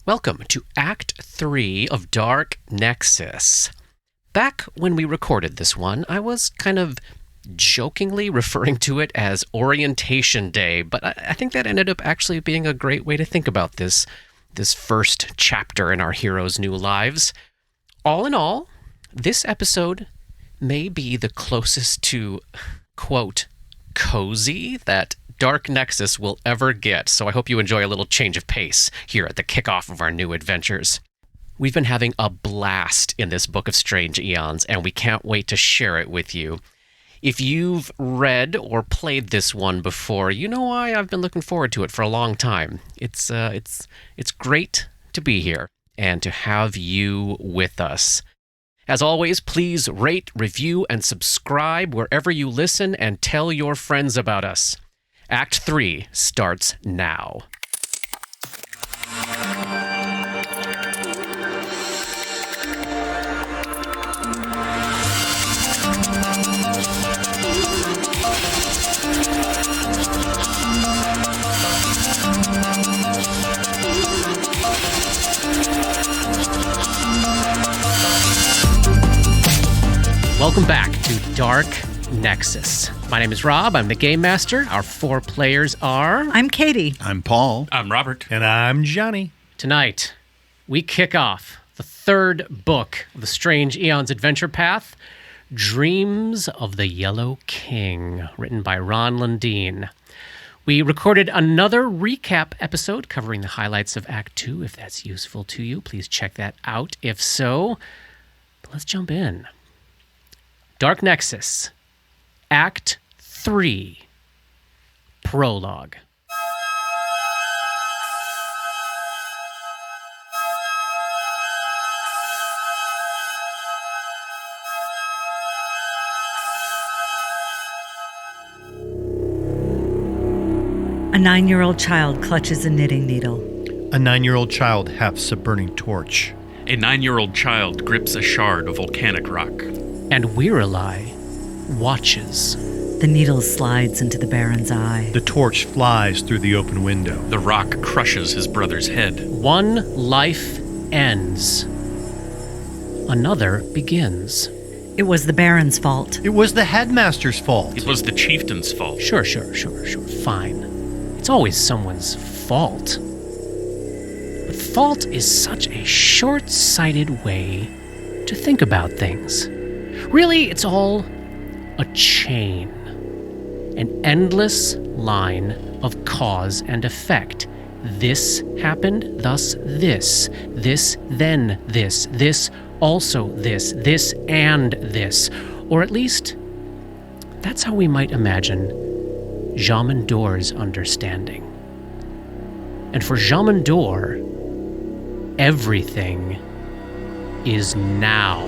Welcome to Act 3 of Dark Nexus. Back when we recorded this one, I was kind of jokingly referring to it as Orientation Day, but I think that ended up actually being a great way to think about this first chapter in our heroes' new lives. All in all, this episode may be the closest to, quote, cozy that Dark Nexus will ever get, so I hope you enjoy a little change of pace here at the kickoff of our new adventures. We've been having a blast in this Book of Strange Eons, and we can't wait to share it with you. If you've read or played this one before, you know why I've been looking forward to it for a long time. It's great to be here and to have you with us. As always, please rate, review, and subscribe wherever you listen and tell your friends about us. Act 3 starts now. Welcome back to Dark Nexus. My name is Rob. I'm the Game Master. Our 4 players are... I'm Katie. I'm Paul. I'm Robert. And I'm Johnny. Tonight, we kick off the 3rd book of the Strange Eons Adventure Path, Dreams of the Yellow King, written by Ron Lundeen. We recorded another recap episode covering the highlights of Act 2. If that's useful to you, please check that out. If so, let's jump in. Dark Nexus, Act 3, Prologue. A 9-year-old child clutches a knitting needle. A 9-year-old child hefts a burning torch. A 9-year-old child grips a shard of volcanic rock. And Wherein watches. The needle slides into the Baron's eye. The torch flies through the open window. The rock crushes his brother's head. One life ends. Another begins. It was the Baron's fault. It was the headmaster's fault. It was the chieftain's fault. Sure, fine. It's always someone's fault. But fault is such a short-sighted way to think about things. Really, it's all a chain, an endless line of cause and effect. This happened, thus this, then this, also this, and this. Or at least, that's how we might imagine Jamandor's understanding. And for Jamandor, everything is now.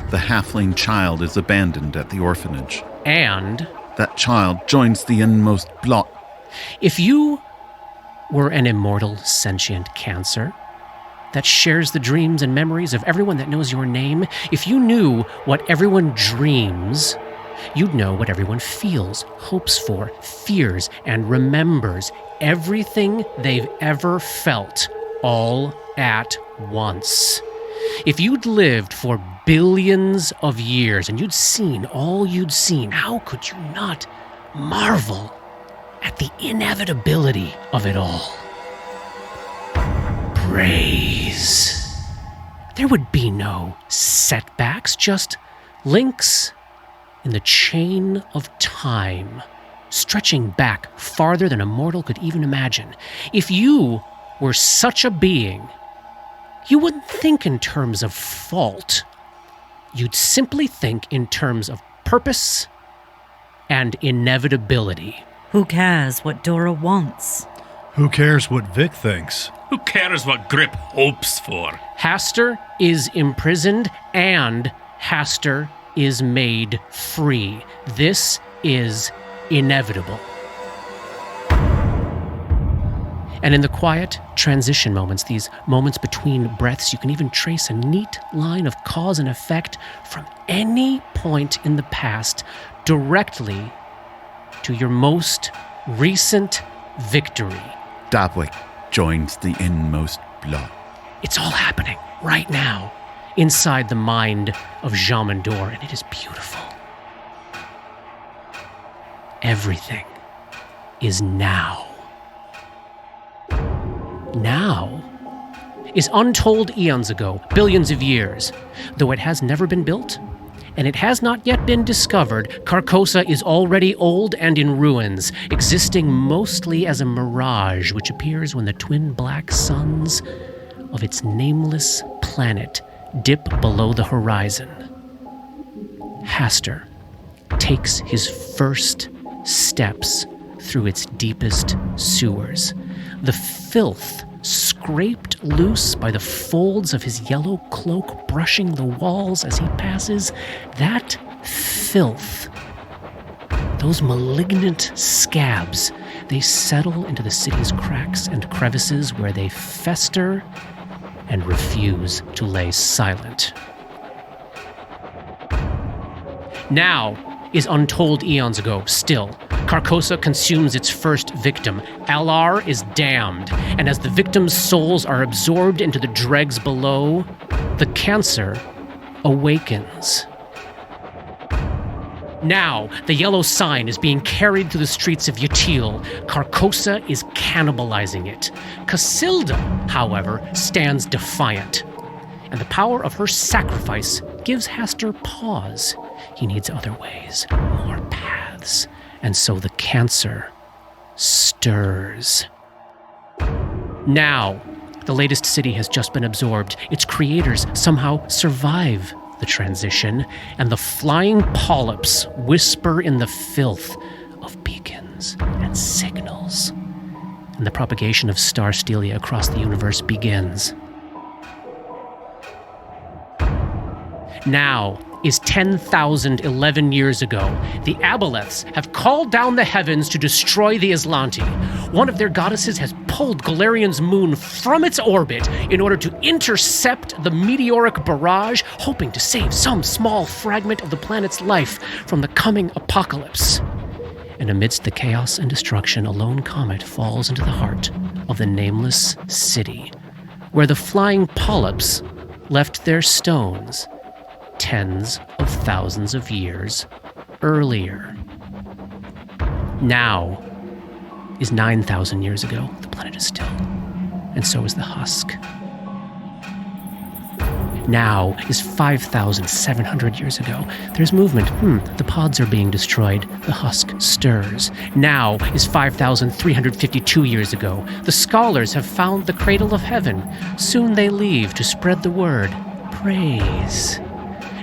The halfling child is abandoned at the orphanage. And that child joins the inmost blot. If you were an immortal sentient cancer that shares the dreams and memories of everyone that knows your name, if you knew what everyone dreams, you'd know what everyone feels, hopes for, fears, and remembers. Everything they've ever felt, all at once. If you'd lived for billions of years and you'd seen all you'd seen, how could you not marvel at the inevitability of it all? Praise. There would be no setbacks, just links in the chain of time, stretching back farther than a mortal could even imagine. If you were such a being, you wouldn't think in terms of fault. You'd simply think in terms of purpose and inevitability. Who cares what Dora wants? Who cares what Vic thinks? Who cares what Grip hopes for? Hastur is imprisoned and Hastur is made free. This is inevitable. And in the quiet transition moments, these moments between breaths, you can even trace a neat line of cause and effect from any point in the past directly to your most recent victory. Dabwick, joins the inmost blood. It's all happening right now inside the mind of Jamandor, and it is beautiful. Everything is now. Now is untold eons ago, billions of years. Though it has never been built, and it has not yet been discovered, Carcosa is already old and in ruins, existing mostly as a mirage which appears when the twin black suns of its nameless planet dip below the horizon. Hastur takes his first steps through its deepest sewers. The filth scraped loose by the folds of his yellow cloak brushing the walls as he passes, that filth, those malignant scabs, they settle into the city's cracks and crevices where they fester and refuse to lay silent. Now is untold eons ago still. Carcosa consumes its first victim. Alar is damned, and as the victims' souls are absorbed into the dregs below, the cancer awakens. Now, the yellow sign is being carried through the streets of Yatil. Carcosa is cannibalizing it. Casilda, however, stands defiant, and the power of her sacrifice gives Hastur pause. He needs other ways, more paths. And so the cancer stirs. Now, the latest city has just been absorbed. Its creators somehow survive the transition, and the flying polyps whisper in the filth of beacons and signals. And the propagation of star stelia across the universe begins. Now is 10,011 years ago. The Aboleths have called down the heavens to destroy the Aslanti. One of their goddesses has pulled Galarian's moon from its orbit in order to intercept the meteoric barrage, hoping to save some small fragment of the planet's life from the coming apocalypse. And amidst the chaos and destruction, a lone comet falls into the heart of the nameless city, where the flying polyps left their stones tens of thousands of years earlier. Now is 9,000 years ago. The planet is still, and so is the husk. Now is 5,700 years ago. There's movement. The pods are being destroyed. The husk stirs. Now is 5,352 years ago. The scholars have found the cradle of heaven. Soon they leave to spread the word. Praise.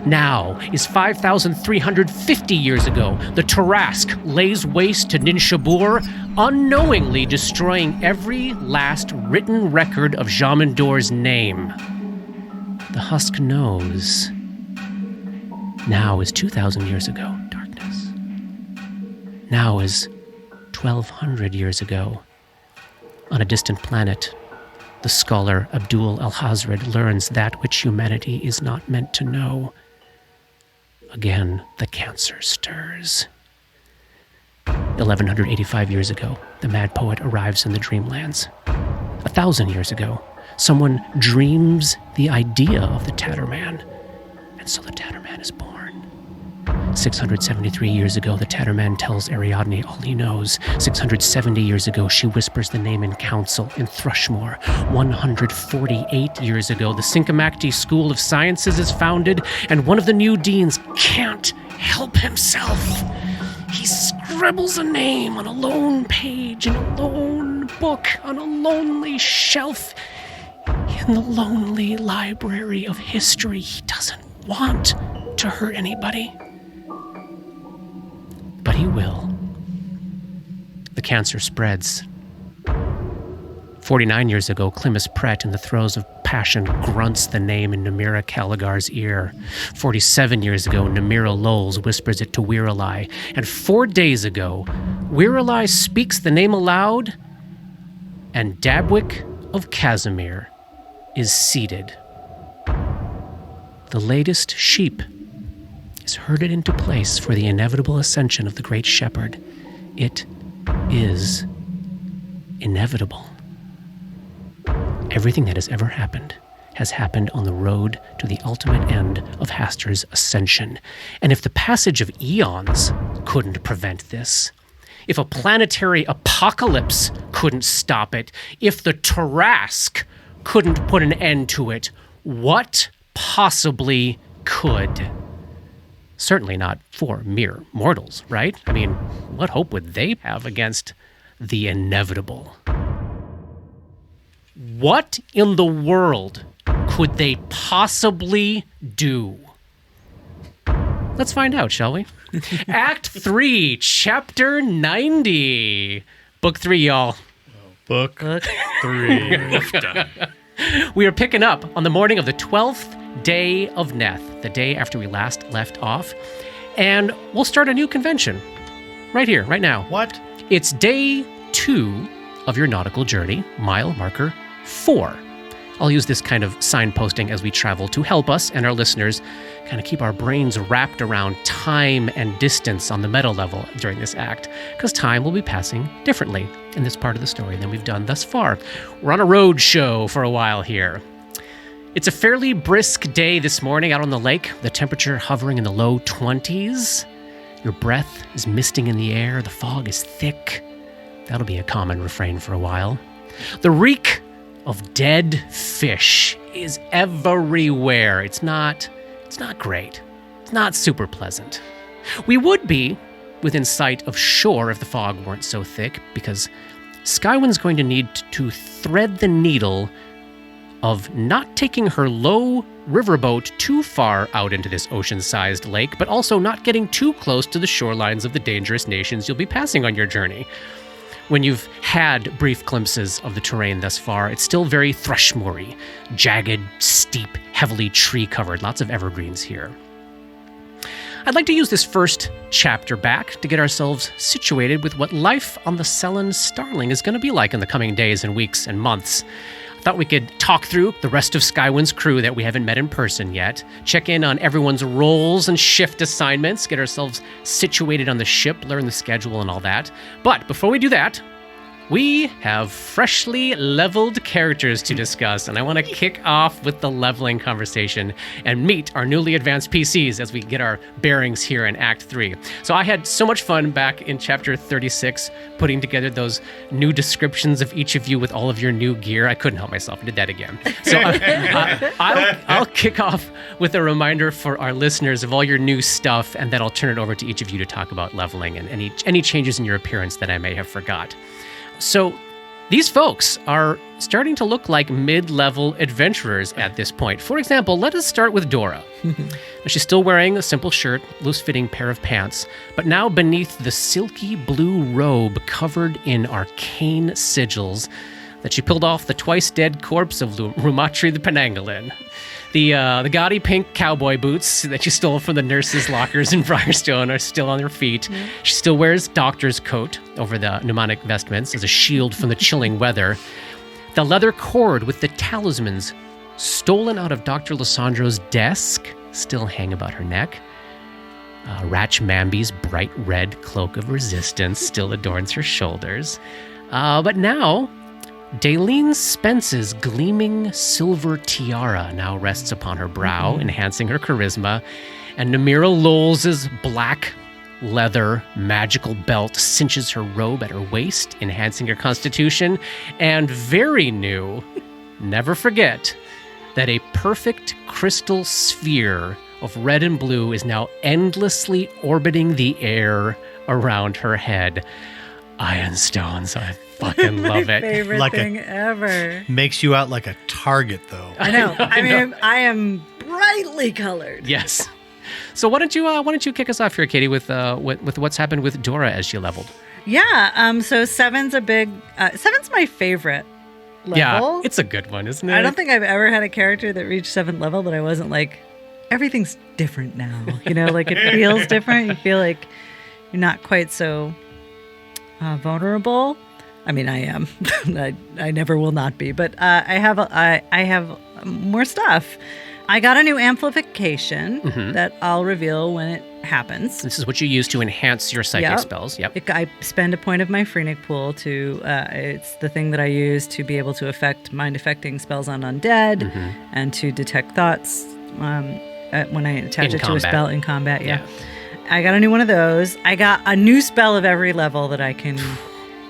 Now is 5,350 years ago. The Tarask lays waste to Ninshabur, unknowingly destroying every last written record of Jamandor's name. The husk knows. Now is 2,000 years ago. Darkness. Now is 1,200 years ago. On a distant planet, the scholar Abdul al-Hazred learns that which humanity is not meant to know. Again, the cancer stirs. 1,185 years ago, the mad poet arrives in the dreamlands. 1,000 years ago, someone dreams the idea of the Tatterman, and so the Tatterman is born. 673 years ago, the Tatterman tells Ariadne all he knows. 670 years ago, she whispers the name in council in Thrushmore. 148 years ago, the Syncomacti School of Sciences is founded, and one of the new deans can't help himself. He scribbles a name on a lone page in a lone book on a lonely shelf in the lonely library of history. He doesn't want to hurt anybody. But he will. The cancer spreads. 49 years ago, Climus Pret, in the throes of passion, grunts the name in Namira Caligar's ear. 47 years ago, Namira Lowles whispers it to Wirelai. And 4 days ago, Wirelai speaks the name aloud, and Dabwick of Casimir is seated. The latest sheep is herded into place for the inevitable ascension of the great shepherd. It is inevitable. everything that has ever happened has happened on the road to the ultimate end of Hastur's ascension. And if the passage of eons couldn't prevent this, if a planetary apocalypse couldn't stop it, if the Tarask couldn't put an end to it, what possibly could? Certainly not for mere mortals, right? I mean, what hope would they have against the inevitable? What in the world could they possibly do? Let's find out, shall we? Act 3, Chapter 90. Book 3, y'all. Book 3. We are picking up on the morning of the 12th day of Neth, the day after we last left off, and we'll start a new convention right here, right now. What? It's day 2 of your nautical journey, mile marker 4. I'll use this kind of signposting as we travel to help us and our listeners kind of keep our brains wrapped around time and distance on the meta level during this act, because time will be passing differently in this part of the story than we've done thus far. We're on a road show for a while here. It's a fairly brisk day this morning out on the lake, the temperature hovering in the low 20s. Your breath is misting in the air, the fog is thick. That'll be a common refrain for a while. The reek of dead fish is everywhere. It's not great. It's not super pleasant. We would be within sight of shore if the fog weren't so thick, because Skywind's going to need to thread the needle of not taking her low riverboat too far out into this ocean-sized lake, but also not getting too close to the shorelines of the dangerous nations you'll be passing on your journey. When you've had brief glimpses of the terrain thus far, it's still very Thrushmoor-y, jagged, steep, heavily tree-covered, lots of evergreens here. I'd like to use this first chapter back to get ourselves situated with what life on the Selene Starling is going to be like in the coming days and weeks and months. I thought we could talk through the rest of Skywind's crew that we haven't met in person yet, check in on everyone's roles and shift assignments, get ourselves situated on the ship, learn the schedule and all that. But before we do that, we have freshly leveled characters to discuss, and I want to kick off with the leveling conversation and meet our newly advanced PCs as we get our bearings here in Act 3. So I had so much fun back in Chapter 36 putting together those new descriptions of each of you with all of your new gear. I couldn't help myself. I did that again. So I'll kick off with a reminder for our listeners of all your new stuff, and then I'll turn it over to each of you to talk about leveling and any changes in your appearance that I may have forgot. So these folks are starting to look like mid-level adventurers at this point. For example, let us start with Dora. She's still wearing a simple shirt, loose-fitting pair of pants, but now beneath the silky blue robe covered in arcane sigils that she pulled off the twice-dead corpse of Rumatri the Penangolin. The gaudy pink cowboy boots that she stole from the nurses' lockers in Briarstone are still on her feet. Mm. She still wears doctor's coat over the pneumonic vestments as a shield from the chilling weather. The leather cord with the talismans stolen out of Dr. Lissandro's desk still hang about her neck. Ratch Mamby's bright red cloak of resistance still adorns her shoulders. But now, Daleen Spence's gleaming silver tiara now rests upon her brow, enhancing her charisma, and Namira Lowell's black leather magical belt cinches her robe at her waist, enhancing her constitution, and very new, never forget, that a perfect crystal sphere of red and blue is now endlessly orbiting the air around her head. Ironstones, I fucking love it. My favorite Like thing ever. Makes you out like a target, though. I know. I am brightly colored. Yes. So why don't you kick us off here, Katie, with what's happened with Dora as she leveled? Yeah. So seven's my favorite level. Yeah, it's a good one, isn't it? I don't think I've ever had a character that reached 7th level that I wasn't like, everything's different now. You know, like it feels different. You feel like you're not quite so vulnerable. I mean, I am. I never will not be. But I have more stuff. I got a new amplification Mhm. that I'll reveal when it happens. This is what you use to enhance your psychic Yep. spells. Yep. I spend a point of my Phrenik pool to, it's the thing that I use to be able to affect mind-affecting spells on undead Mhm. and to detect thoughts when I attach In it to a combat. spell in combat. Yeah. Yeah. I got a new one of those. I got a new spell of every level that I can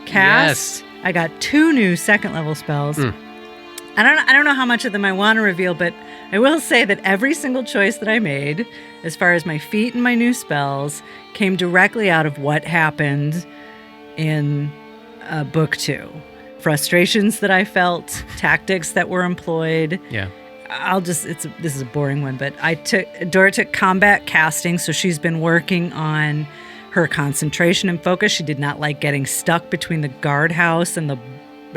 cast. Yes. I got 2 new second level spells. Mm. I don't know how much of them I want to reveal, but I will say that every single choice that I made, as far as my feat and my new spells, came directly out of what happened in book 2. Frustrations that I felt, tactics that were employed. Yeah. This is a boring one, but Dora took combat casting, so she's been working on her concentration and focus. She did not like getting stuck between the guardhouse and the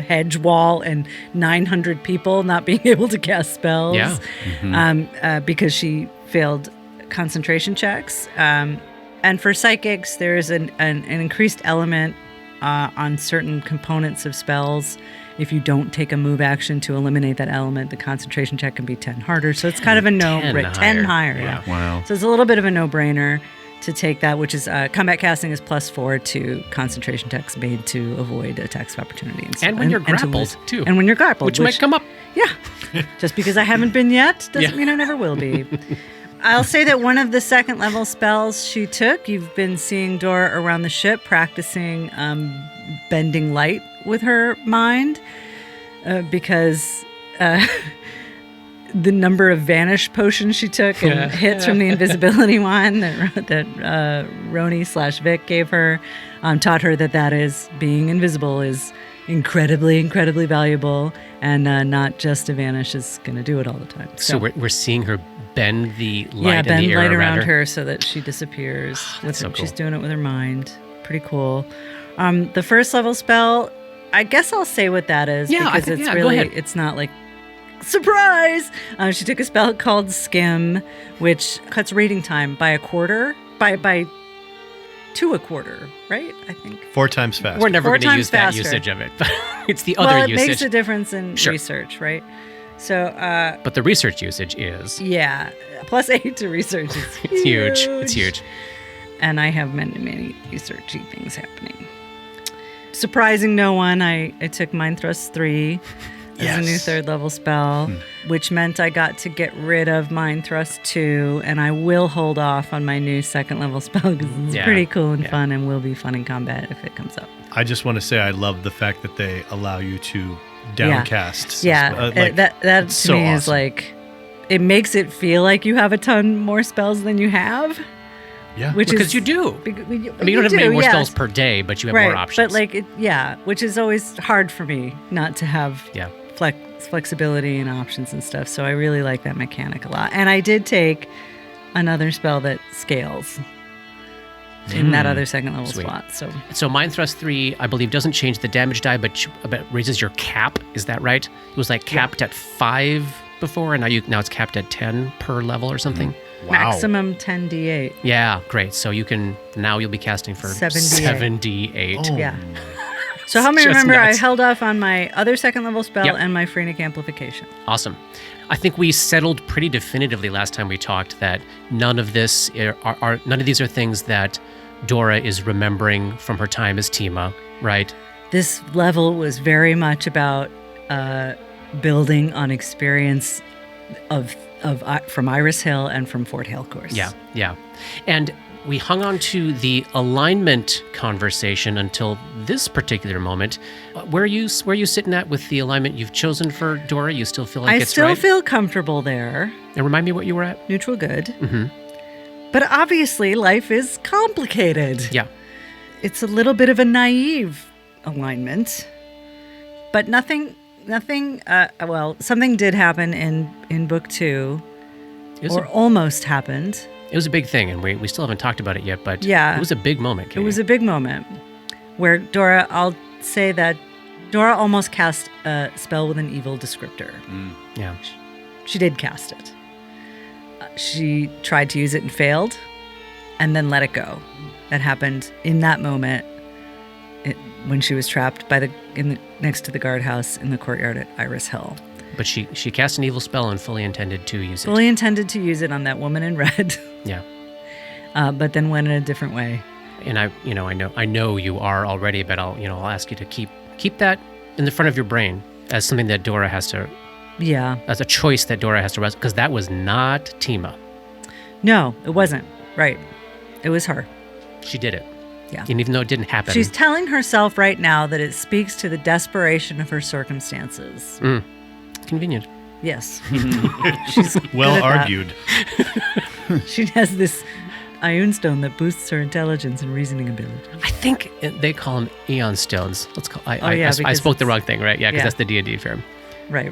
hedge wall and 900 people, not being able to cast spells. Yeah. Because she failed concentration checks. And for psychics, there is an increased element on certain components of spells. If you don't take a move action to eliminate that element, the concentration check can be 10 harder. So it's kind of a 10 higher. Yeah. Wow. So it's a little bit of a no-brainer to take that, which is combat casting is +4 to concentration checks made to avoid attacks of opportunity. And when you're to grappled, lose- too. And when you're grappled. Which might come up. Yeah. Just because I haven't been yet doesn't Yeah. mean I never will be. I'll say that one of the second level spells she took, you've been seeing Dora around the ship practicing bending light with her mind because the number of vanish potions she took and hits from the invisibility wand that Roni/Vic gave her taught her that is being invisible is incredibly valuable, and not just a vanish is going to do it all the time. So we're seeing her bend the light bend in the air light around around her so that she disappears. so cool. She's doing it with her mind. Pretty cool. The first level spell, I guess I'll say what that is because it's go really, ahead. it's not like surprise. She took a spell called Skim, which cuts reading time by a quarter, by to a quarter, right? I think. 4 times faster. We're never 4 going to times use that faster. usage of it, but it's the Well, other it usage. makes a difference in Sure. research, right? So, But the research usage is yeah, +8 to research is it's huge. It's huge. And I have many researchy things happening. Surprising no one, I took Mind Thrust 3 as a new Yes. 3rd level spell, which meant I got to get rid of Mind Thrust 2, and I will hold off on my new 2nd level spell because it's Yeah. pretty cool and Yeah. fun and will be fun in combat if it comes up. I just want to say I love the fact that they allow you to downcast. Yeah, Like, that to so me is awesome. like, it makes it feel like you have a ton more spells than you have. yeah. Which Because is, you do. I I mean, you don't have many more yes. spells per day, but you have more options. But like, which is always hard for me not to have Yeah. flexibility and options and stuff. So I really like that mechanic a lot. And I did take another spell that scales in that other 2nd level Sweet. slot. So So Mind Thrust 3, I believe, doesn't change the damage die, but raises your cap. Is that right? It was like capped at 5 before, and now it's capped at 10 per level or something. Wow. maximum 10d8. Yeah, great. So you'll be casting for 78. Oh, Yeah. So help me Just remember, nuts. I held off on my other 2nd level spell Yep. and my Phrenik amplification. Awesome. I think we settled pretty definitively last time we talked that none of these are things that Dora is remembering from her time as Tima, right? This level was very much about building on experience of from Iris Hill and from Fort Hale course. Yeah. And we hung on to the alignment conversation until this particular moment. Where are you sitting at with the alignment you've chosen for Dora? You still feel like I it's still right? feel comfortable there. And remind me what you were at? Neutral good. Mm-hmm. But obviously life is complicated. Yeah. It's a little bit of a naive alignment. But something did happen in book 2. Or almost happened. It was a big thing, and we still haven't talked about it yet, but Yeah. it was a big moment, Katie. It was a big moment where I'll say that Dora almost cast a spell with an evil descriptor. Yeah. She did cast it. She tried to use it and failed, and then let it go. That happened in that moment when she was trapped next to the guardhouse in the courtyard at Iris Hill. But she cast an evil spell and fully intended to use it. Fully intended to use it on that woman in red. Yeah. But then went in a different way. And I know you are already, but I'll ask you to keep that in the front of your brain as something that Dora has to, as a choice that Dora has to wrestle, because that was not Tima. No, it wasn't. Right. It was her. She did it. Yeah. And even though it didn't happen. She's telling herself right now that it speaks to the desperation of her circumstances. Convenient. Yes. She's well argued. She has this Ioun stone that boosts her intelligence and reasoning ability. I think they call them Eon Stones. I because spoke the wrong thing, right? Yeah, because yeah. that's the D&D term. Right.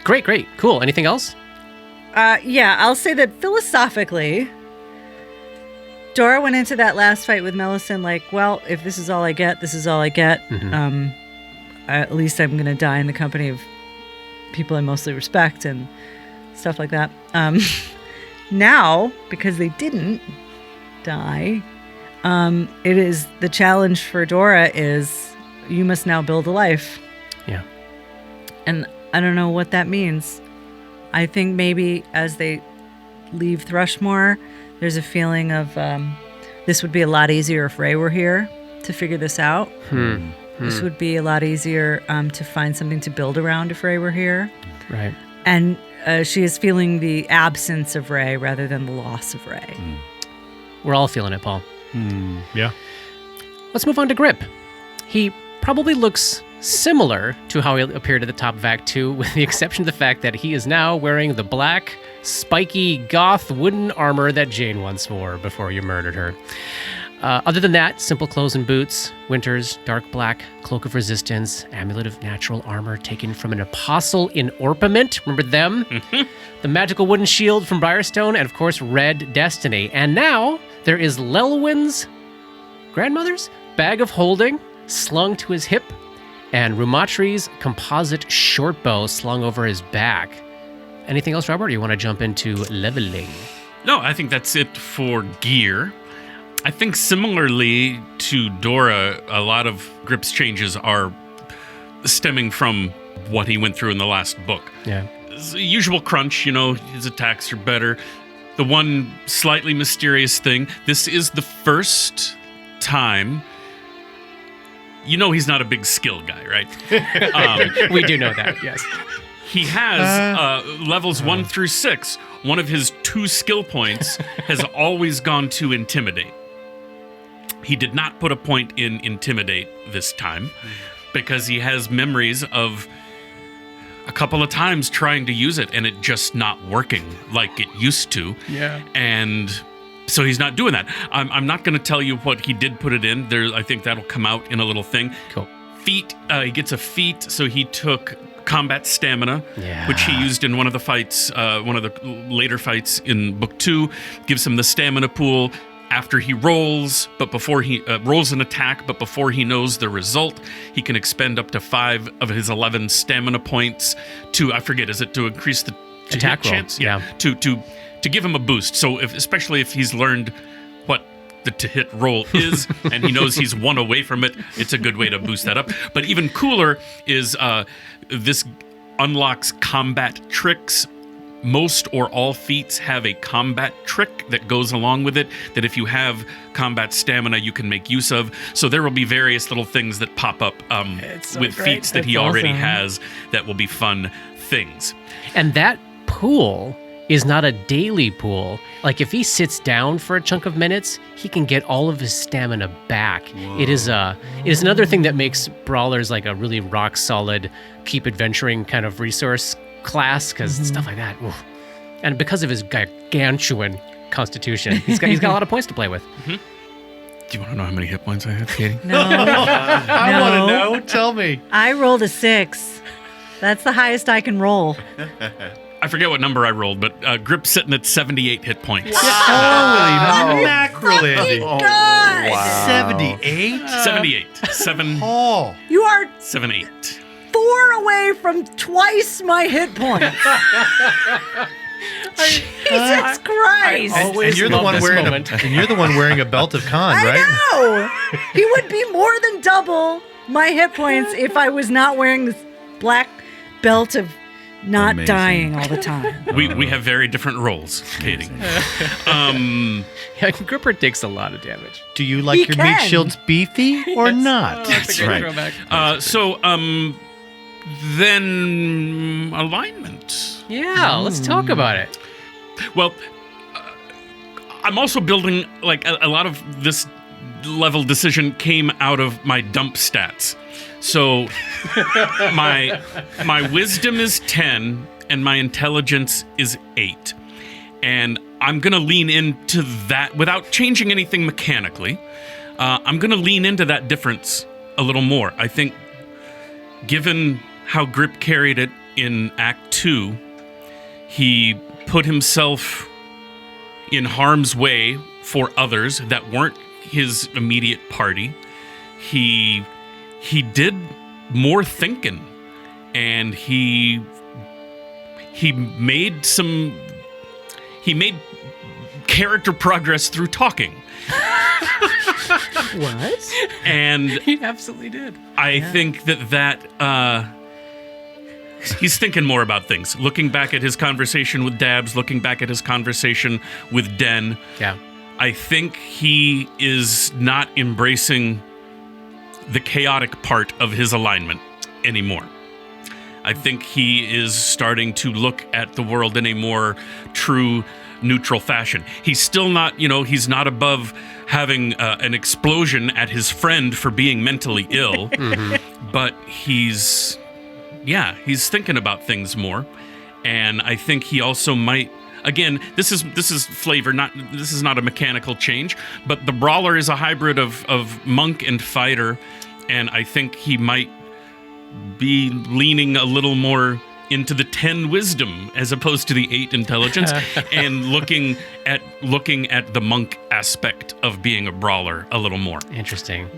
Great. Cool. Anything else? I'll say that philosophically, Dora went into that last fight with Melisande like, well, if this is all I get, this is all I get. Mm-hmm. At least I'm going to die in the company of people I mostly respect and stuff like that. Now, because they didn't die, it is the challenge for Dora is you must now build a life. Yeah. And I don't know what that means. I think maybe as they leave Thrushmore, there's a feeling of this would be a lot easier if Ray were here to figure this out. This would be a lot easier to find something to build around if Ray were here. Right. And she is feeling the absence of Ray rather than the loss of Ray. We're all feeling it, Paul. Yeah. Let's move on to Grip. He probably looks similar to how he appeared at the top of Act 2, with the exception of the fact that he is now wearing the black, spiky, goth wooden armor that Jane once wore before you murdered her. Other than that, simple clothes and boots, Winter's dark black cloak of resistance, amulet of natural armor taken from an apostle in Orpiment. Remember them? The magical wooden shield from Briarstone, and of course, red destiny. And now there is Lelwyn's grandmother's bag of holding slung to his hip, and Rumatri's composite shortbow slung over his back. Anything else, Robert? Or you want to jump into leveling? No, I think that's it for gear. I think similarly to Dora, a lot of Grip's changes are stemming from what he went through in the last book. Yeah. Usual crunch, his attacks are better. The one slightly mysterious thing, this is the first time... he's not a big skill guy, right? We do know that, yes. He has levels 1 through 6. One of his 2 skill points has always gone to Intimidate. He did not put a point in Intimidate this time because he has memories of a couple of times trying to use it and it just not working like it used to. Yeah. And so he's not doing that. I'm not going to tell you what he did put it in. I think that'll come out in a little thing. Cool. Feat, he gets a feat, so he took combat stamina, which he used in one of the fights, one of the later fights in book 2, gives him the stamina pool after he rolls, but before he rolls an attack, but before he knows the result, he can expend up to 5 of his 11 stamina points to, I forget, is it to increase the attack roll? Chance? Yeah. To give him a boost. So especially if he's learned what the to hit roll is and he knows he's 1 away from it, it's a good way to boost that up. But even cooler is this unlocks combat tricks. Most or all feats have a combat trick that goes along with it that if you have combat stamina, you can make use of. So there will be various little things that pop up with feats that he already has that will be fun things. And that pool is not a daily pool. Like if he sits down for a chunk of minutes, he can get all of his stamina back. It is another thing that makes Brawlers like a really rock solid, keep adventuring kind of resource class, because stuff like that. Oof. And because of his gargantuan constitution, he's got a lot of points to play with. Do you want to know how many hit points I have, Katie? No. I want to know. Tell me. I rolled a 6. That's the highest I can roll. I forget what number I rolled, but Grip's sitting at 78 hit points. Holy mackerel, Andy. God! 78? 78. 7. Oh. You are 7, 8. 4 away from twice my hit points. Jesus Christ! And you're the one wearing a belt of con, right? I know. He would be more than double my hit points if I was not wearing this black belt of not Amazing. dying all the time. We have very different roles, Katie. Yeah, Gripper takes a lot of damage. Do you like He your can. meat shields beefy or not? That's a great right. throwback. Then alignment. Yeah, let's talk about it. Well, I'm also building like a lot of this level decision came out of my dump stats. So my wisdom is 10 and my intelligence is 8. And I'm going to lean into that without changing anything mechanically. I'm going to lean into that difference a little more. I think given how Grip carried it in Act 2, he put himself in harm's way for others that weren't his immediate party. He did more thinking, and he made character progress through talking. What? And He absolutely did. I think that he's thinking more about things. Looking back at his conversation with Dabs, looking back at his conversation with Den, Yeah. I think he is not embracing the chaotic part of his alignment anymore. I think he is starting to look at the world in a more true, neutral fashion. He's still not, he's not above having an explosion at his friend for being mentally ill, but he's thinking about things more. And I think he also might, again, this is flavor, this is not a mechanical change, but the brawler is a hybrid of monk and fighter, and I think he might be leaning a little more into the 10 wisdom as opposed to the 8 intelligence, and looking at the monk aspect of being a brawler a little more. Interesting.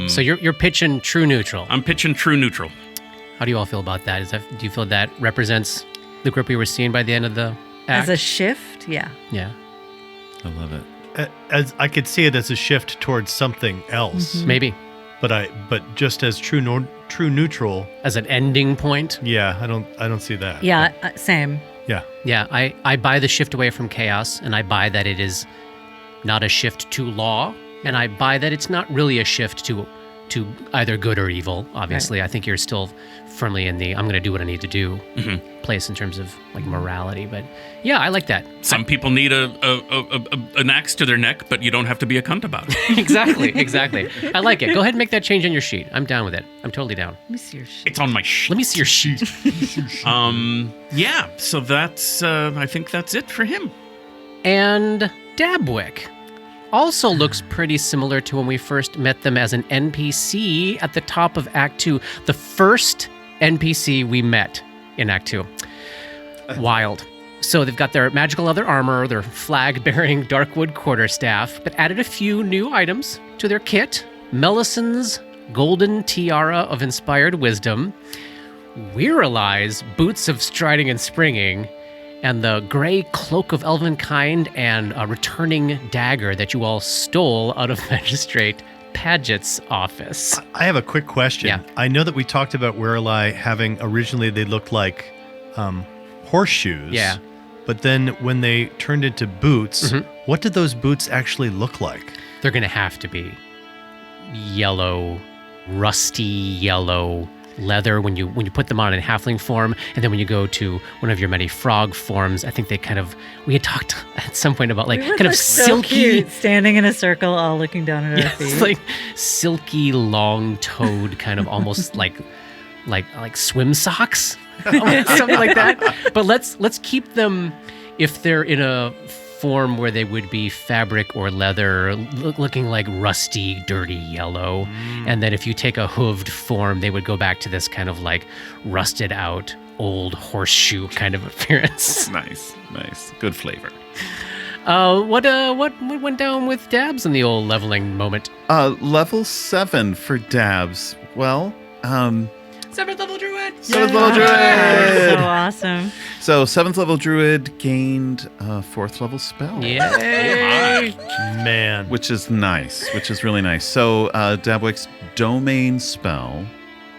So you're pitching true neutral. I'm pitching true neutral. How do you all feel about that? Do you feel that represents the Grip we were seeing by the end of the act? As a shift, yeah. Yeah, I love it. As I could see it as a shift towards something else, maybe but just as true neutral. as an ending point. Yeah, I don't see that. Yeah, same. Yeah. Yeah, I buy the shift away from chaos, and I buy that it is not a shift to law, and I buy that it's not really a shift to either good or evil. Obviously, I think you're still firmly in the I'm going to do what I need to do place in terms of like morality. But yeah, I like that. Some people need an axe to their neck, but you don't have to be a cunt about it. Exactly. I like it. Go ahead and make that change on your sheet. I'm down with it. I'm totally down. Let me see your shit. It's on my sheet. Let me see your sheet. Yeah, so that's I think that's it for him. And Dabwick also looks pretty similar to when we first met them as an NPC at the top of Act 2. The first NPC we met in Act 2. Wild. So they've got their magical leather armor, their flag-bearing Darkwood quarterstaff, but added a few new items to their kit. Melison's golden tiara of inspired wisdom, Weirali's boots of striding and springing, and the gray cloak of elvenkind and a returning dagger that you all stole out of Magistrate Paget's office. I have a quick question. Yeah. I know that we talked about Wherein having originally they looked like horseshoes. Yeah. But then when they turned into boots, what did those boots actually look like? They're going to have to be yellow, rusty yellow leather when you put them on in halfling form, and then when you go to one of your many frog forms, I think they we had talked at some point about like We would kind of look so silky, cute, standing in a circle, all looking down at our feet. it's like silky, long-toed, kind of almost like swim socks, something like that. But let's keep them if they're in a form where they would be fabric or leather, looking like rusty, dirty yellow. And then if you take a hooved form, they would go back to this kind of like rusted out old horseshoe kind of appearance. Nice. Good flavor. What went down with Dabs in the old leveling moment? Level 7 for Dabs. Well, 7th level druid. 7th level druid. So awesome. So 7th level druid gained a 4th level spell. Yay! Man. Which is nice, which is really nice. So Dabwick's domain spell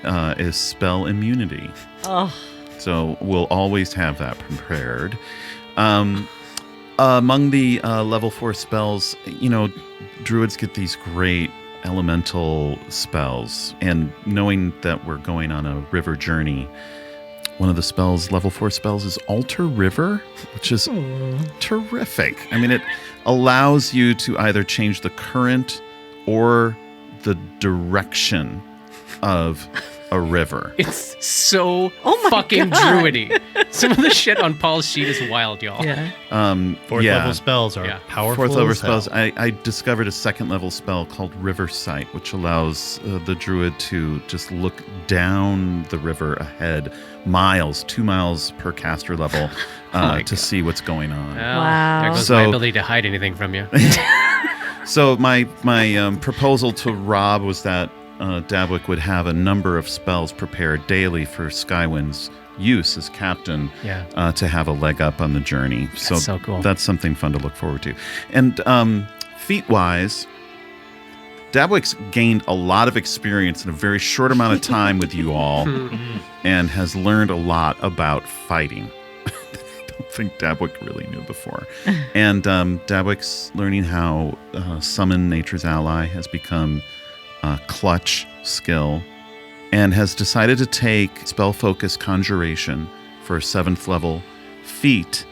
is spell immunity. Oh, So we'll always have that prepared. Among the level 4 spells, druids get these great elemental spells. And knowing that we're going on a river journey, one of the level 4 spells is Alter River, which is terrific. I mean, it allows you to either change the current or the direction of a river. It's so Oh my fucking God. druidy. Some of the shit on Paul's sheet is wild, y'all. Yeah. Fourth level spells are Yeah. powerful. Fourth level as hell. spells. I discovered a second level spell called River Sight, which allows the druid to just look down the river ahead, 2 miles per caster level, my to God. see what's going on. Well, Wow. There goes So- my ability to hide anything from you. So my proposal to Rob was that Dabwick would have a number of spells prepared daily for Skywind's use as captain, Yeah. to have a leg up on the journey. So cool. That's something fun to look forward to. And feat-wise, Dabwick's gained a lot of experience in a very short amount of time with you all, and has learned a lot about fighting. I don't think Dabwick really knew before. And Dabwick's learning how summon Nature's Ally has become a clutch skill, and has decided to take Spell Focus Conjuration for 7th level feat,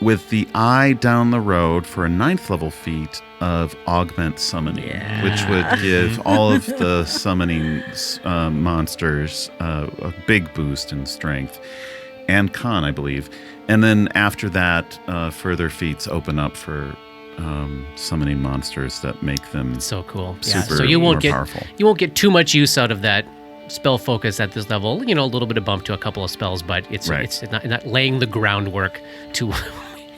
with the eye down the road for a 9th level feat of Augment Summoning, Yeah. which would give all of the summoning monsters a big boost in strength and con, I believe. And then after that, further feats open up for summoning monsters that make them So cool. Yeah. super So you won't more powerful. You won't get too much use out of that spell focus at this level. A little bit of bump to a couple of spells, but it's not laying the groundwork to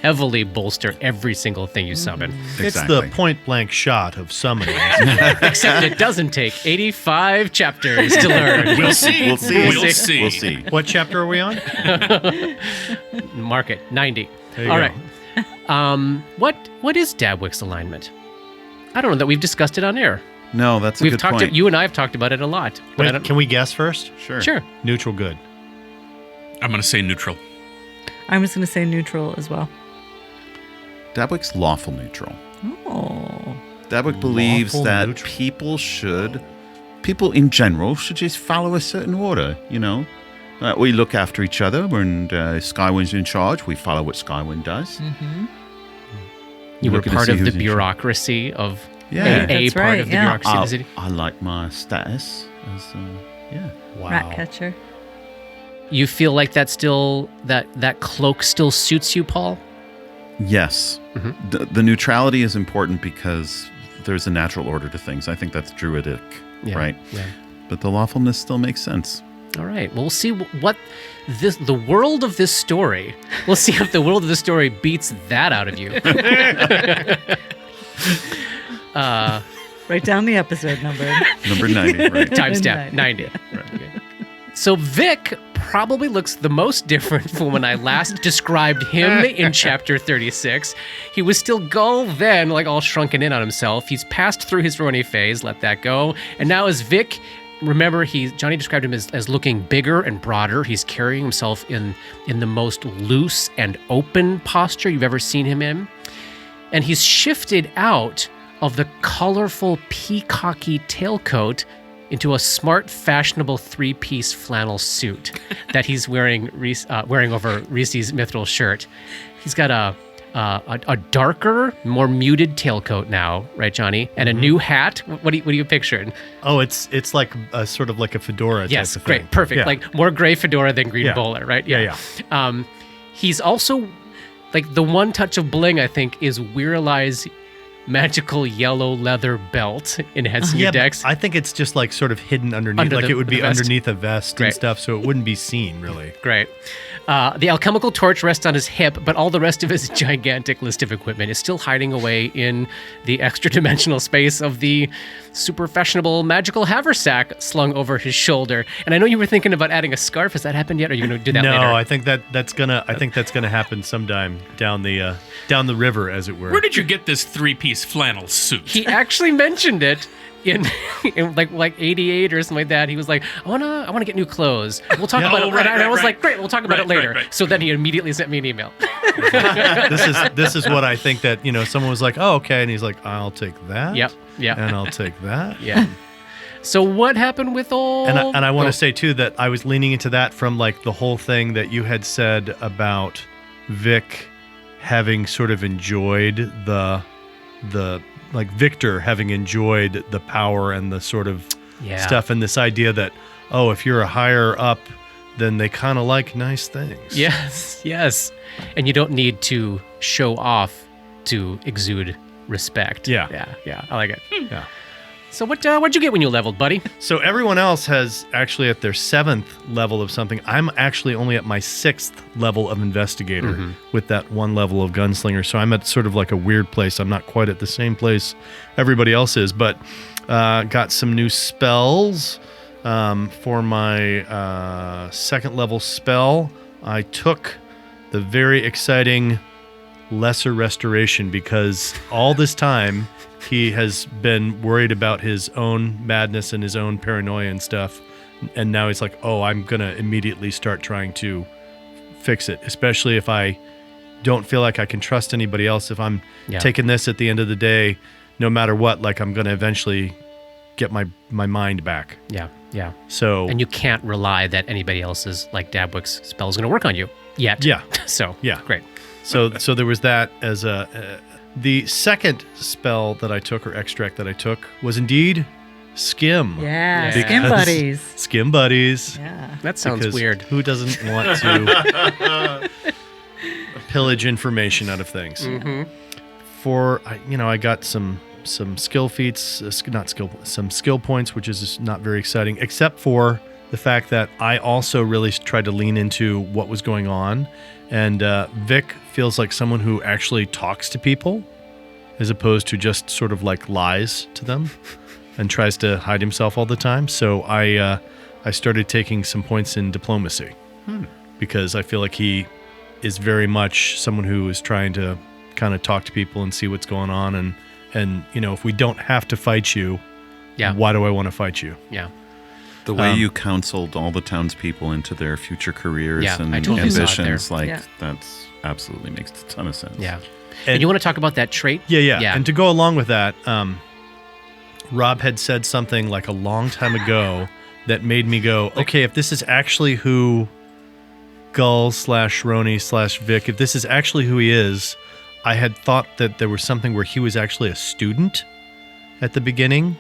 heavily bolster every single thing you summon. It's Exactly. the point blank shot of summoning. Except it doesn't take 85 chapters to learn. We'll see. We'll see. We'll see. We'll see. What chapter are we on? Mark it 90. There you All go. right. What is Dabwick's alignment? I don't know that we've discussed it on air. No, that's a We've good talked. point. You and I have talked about it a lot. But I Wait, don't, can we guess first? Sure. Sure. Neutral good. I'm going to say neutral. I'm just going to say neutral as well. Dabwick's lawful neutral. Oh. Dabwick believes Lawful that neutral. people in general should just follow a certain order, we look after each other when Skywind's in charge. We follow what Skywind does. Mm-hmm. You were Looking to part see of the who's in charge. bureaucracy of Yeah. a That's part right, of the yeah. bureaucracy of the city. I like my status as, Wow. Rat catcher. You feel like that still that cloak still suits you, Paul? Yes. Mhm. The neutrality is important because there's a natural order to things. I think that's druidic, Yeah. right? Yeah. But the lawfulness still makes sense. All right. Well, we'll see what the world of this story. We'll see if the world of this story beats that out of you. Write down the episode number. Number 90, right? Timestamp 90. Okay. So Vic probably looks the most different from when I last described him in chapter 36. He was still Gull then, like all shrunken in on himself. He's passed through his Roni phase, let that go. And now as Vic, remember Johnny described him as looking bigger and broader. He's carrying himself in the most loose and open posture you've ever seen him in. And he's shifted out of the colorful peacocky tailcoat into a smart, fashionable three-piece flannel suit that he's wearing over Reese's mithril shirt. He's got a darker, more muted tailcoat now, right, Johnny? And a new hat. What are you picturing? Oh, it's like a sort of like a fedora Yes, type of great, thing. perfect. Yeah. Like more gray fedora than green Yeah. bowler, right? Yeah. He's also like the one touch of bling I think is Weirali's magical yellow leather belt enhancing your but decks. I think it's just like sort of hidden underneath, Under like the- it would be the vest. underneath a vest Great. and stuff, so it wouldn't be seen really. Great. The alchemical torch rests on his hip, but all the rest of his gigantic list of equipment is still hiding away in the extra-dimensional space of the super fashionable magical haversack slung over his shoulder. And I know you were thinking about adding a scarf. Has that happened yet? Or are you going to do that No, later? I think that's gonna happen sometime down the river, as it were. Where did you get this three-piece flannel suit? He actually mentioned it in like 88 or something like that, he was like, I wanna get new clothes. We'll talk about it. right, and I was right. like, great, we'll talk about it later. Right. So then he immediately sent me an email. This is what I think that, someone was like, oh, okay. And he's like, I'll take that. Yep. And I'll take that. Yeah. So what happened with old? And I want to say too that I was leaning into that from like the whole thing that you had said about Vic having sort of enjoyed the like Victor having enjoyed the power and the sort of stuff, and this idea that, oh, if you're a higher up, then they kind of like nice things. Yes. And you don't need to show off to exude respect. Yeah. I like it. Yeah. So what'd you get when you leveled, buddy? So everyone else has actually at their 7th level of something. I'm actually only at my 6th level of investigator with that 1 level of gunslinger. So I'm at sort of like a weird place. I'm not quite at the same place everybody else is, but got some new spells for my 2nd level spell. I took the very exciting Lesser Restoration because all this time he has been worried about his own madness and his own paranoia and stuff. And now he's like, oh, I'm going to immediately start trying to fix it, especially if I don't feel like I can trust anybody else. If I'm taking this at the end of the day, no matter what, like I'm going to eventually get my mind back. Yeah. So, and you can't rely that anybody else's, like Dabwick's spell is going to work on you yet. Yeah. So, yeah. Great. So there was that as the second spell that I took, or extract that I took, was indeed Skim. Yeah. Because- Skim buddies. Skim buddies. Yeah. That sounds Because weird. Who doesn't want to pillage information out of things? I got some skill feats, some skill points, which is not very exciting, except for the fact that I also really tried to lean into what was going on. And Vic feels like someone who actually talks to people as opposed to just sort of like lies to them and tries to hide himself all the time. So I started taking some points in diplomacy because I feel like he is very much someone who is trying to kind of talk to people and see what's going on. And if we don't have to fight you, why do I want to fight you? Yeah. The way you counseled all the townspeople into their future careers and I totally saw it ambitions, there. that's absolutely makes a ton of sense. Yeah. And you want to talk about that trait? Yeah. And to go along with that, Rob had said something like a long time ago that made me go, okay, if this is actually who Gull/Roni/Vic, if this is actually who he is, I had thought that there was something where he was actually a student at the beginning.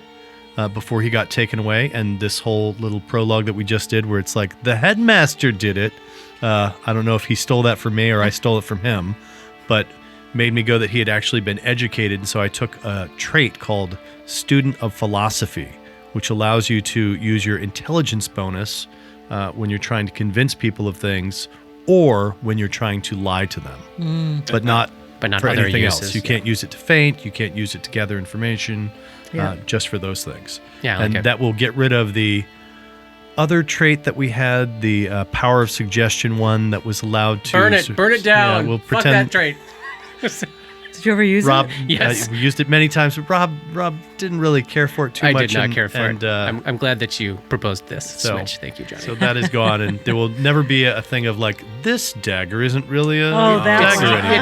Before he got taken away, and this whole little prologue that we just did where it's like the headmaster did it. I don't know if he stole that from me or I stole it from him, but made me go that he had actually been educated. And so I took a trait called Student of Philosophy, which allows you to use your intelligence bonus when you're trying to convince people of things or when you're trying to lie to them, but not for other anything uses, else. You can't use it to feint. You can't use it to gather information. Just for those things. Yeah, and that will get rid of the other trait that we had, the power of suggestion one that was allowed to... Burn it down. Yeah, we'll Fuck pretend... that trait. Did you ever use Rob, it? Yes. we used it many times, but Rob didn't really care for it too I much. did not care for it. And I'm glad that you proposed this switch. Thank you, Johnny. so that is gone, and there will never be a thing of like, this dagger isn't really a that's dagger right. anymore.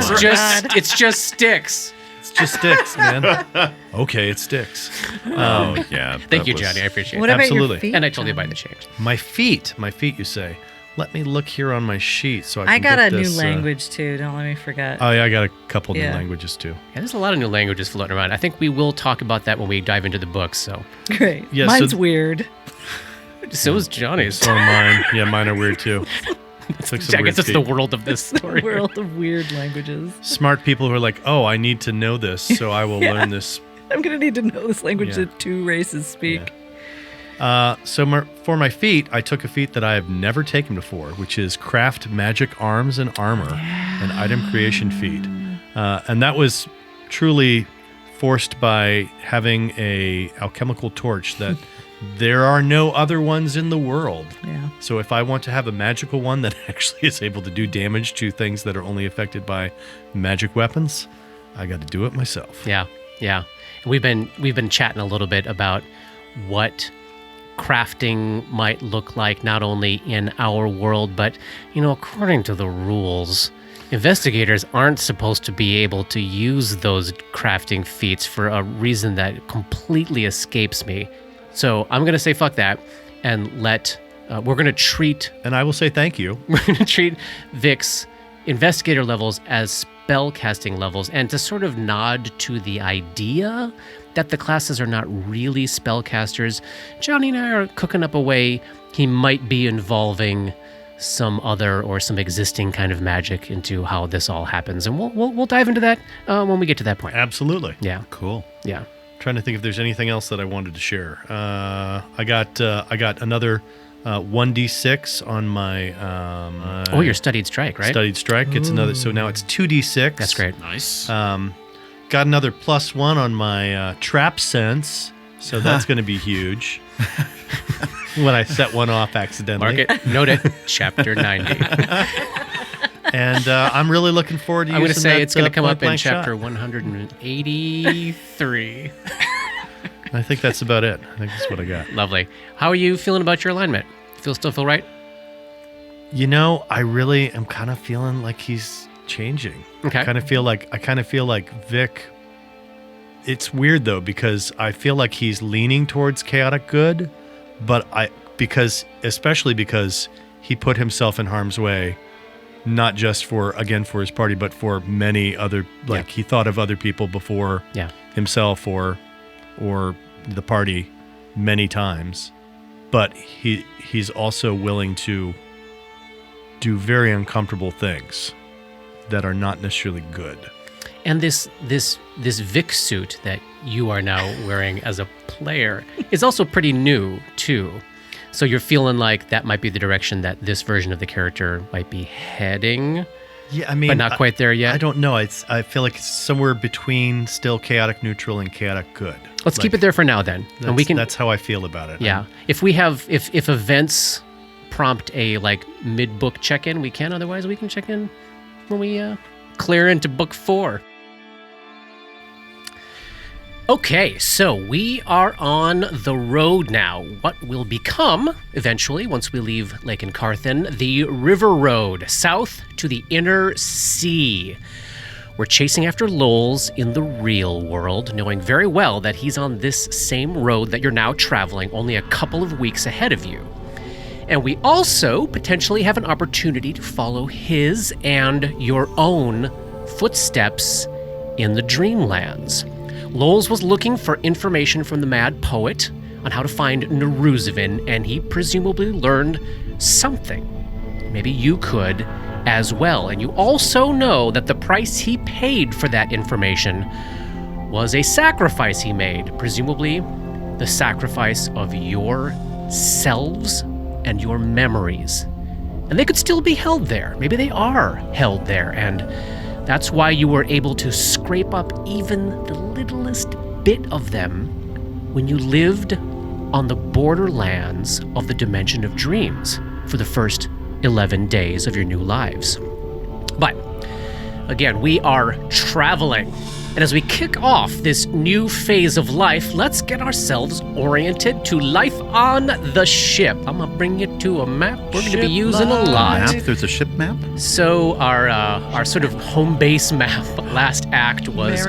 It's just sticks. It's just sticks, man. Okay, it sticks. Oh, yeah. Thank you, Johnny. I appreciate What it. about Absolutely. your feet? And I told you Johnny? about the change. My feet, you say. Let me look here on my sheet so I can got get a this, new language too. Don't let me forget. Oh yeah, I got a couple new Yeah. languages too. Yeah, there's a lot of new languages floating around. I think we will talk about that when we dive into the books. So Great. Yeah, Mine's so- weird. so is Johnny's. So are mine. Yeah, mine are weird too. It's like some I weird guess it's the feet. world of this story. World of weird languages. Smart people who are like, oh, I need to know this, so I will learn this. I'm gonna need to know this language Yeah. that 2 races speak. For my feat, I took a feat that I have never taken before, which is craft magic arms and armor, an item creation feat. And that was truly forced by having a alchemical torch that there are no other ones in the world. Yeah. So if I want to have a magical one that actually is able to do damage to things that are only affected by magic weapons, I got to do it myself. Yeah, yeah. We've been chatting a little bit about what crafting might look like, not only in our world, but, according to the rules, investigators aren't supposed to be able to use those crafting feats for a reason that completely escapes me. So I'm going to say fuck that and we're going to treat... And I will say thank you. We're going to treat Vic's investigator levels as spellcasting levels, and to sort of nod to the idea that the classes are not really spellcasters, Johnny and I are cooking up a way he might be involving some other or some existing kind of magic into how this all happens, and we'll dive into that when we get to that point. Absolutely. Yeah. Cool. Yeah. Trying to think if there's anything else that I wanted to share. I got another 1d6 on my your studied strike, right? Studied strike. It's another, so now it's 2d6. That's great. Nice. Got another +1 on my trap sense, so that's going to be huge. When I set one off accidentally. Mark it, note it, chapter 90. And I'm really looking forward to I'm going to using say that, it's going to come up in point-blank chapter shot. 183. I think that's about it. I think that's what I got. Lovely. How are you feeling about your alignment? Still feel right? I really am kind of feeling like he's changing. Okay. I kind of feel like Vic. It's weird though, because I feel like he's leaning towards chaotic good, but especially because he put himself in harm's way, not just for his party, but for many other, he thought of other people before himself or the party many times. But he's also willing to do very uncomfortable things that are not necessarily good. And this Vic suit that you are now wearing as a player is also pretty new too. So you're feeling like that might be the direction that this version of the character might be heading. Yeah, I mean, but not quite there yet. I don't know. I feel like it's somewhere between still chaotic neutral and chaotic good. Let's keep it there for now then, and we can. That's how I feel about it. Yeah, if events prompt a mid-book check-in, we can. Otherwise, we can check in when we clear into book 4. Okay, so we are on the road now. What will become, eventually, once we leave Lake Carthen, the River Road, south to the Inner Sea. We're chasing after Lols in the real world, knowing very well that he's on this same road that you're now traveling, only a couple of weeks ahead of you. And we also potentially have an opportunity to follow his and your own footsteps in the Dreamlands. Lols was looking for information from the Mad Poet on how to find Neruzavin, and he presumably learned something. Maybe you could as well. And you also know that the price he paid for that information was a sacrifice he made, presumably the sacrifice of your selves and your memories. And they could still be held there. Maybe they are held there, and that's why you were able to scrape up even the littlest bit of them when you lived on the borderlands of the Dimension of Dreams for the first 11 days of your new lives. But again, we are traveling. And as we kick off this new phase of life, let's get ourselves oriented to life on the ship. I'm going to bring you to a map we're going to be using a lot. Map? There's a ship map? So our sort of home base map last act was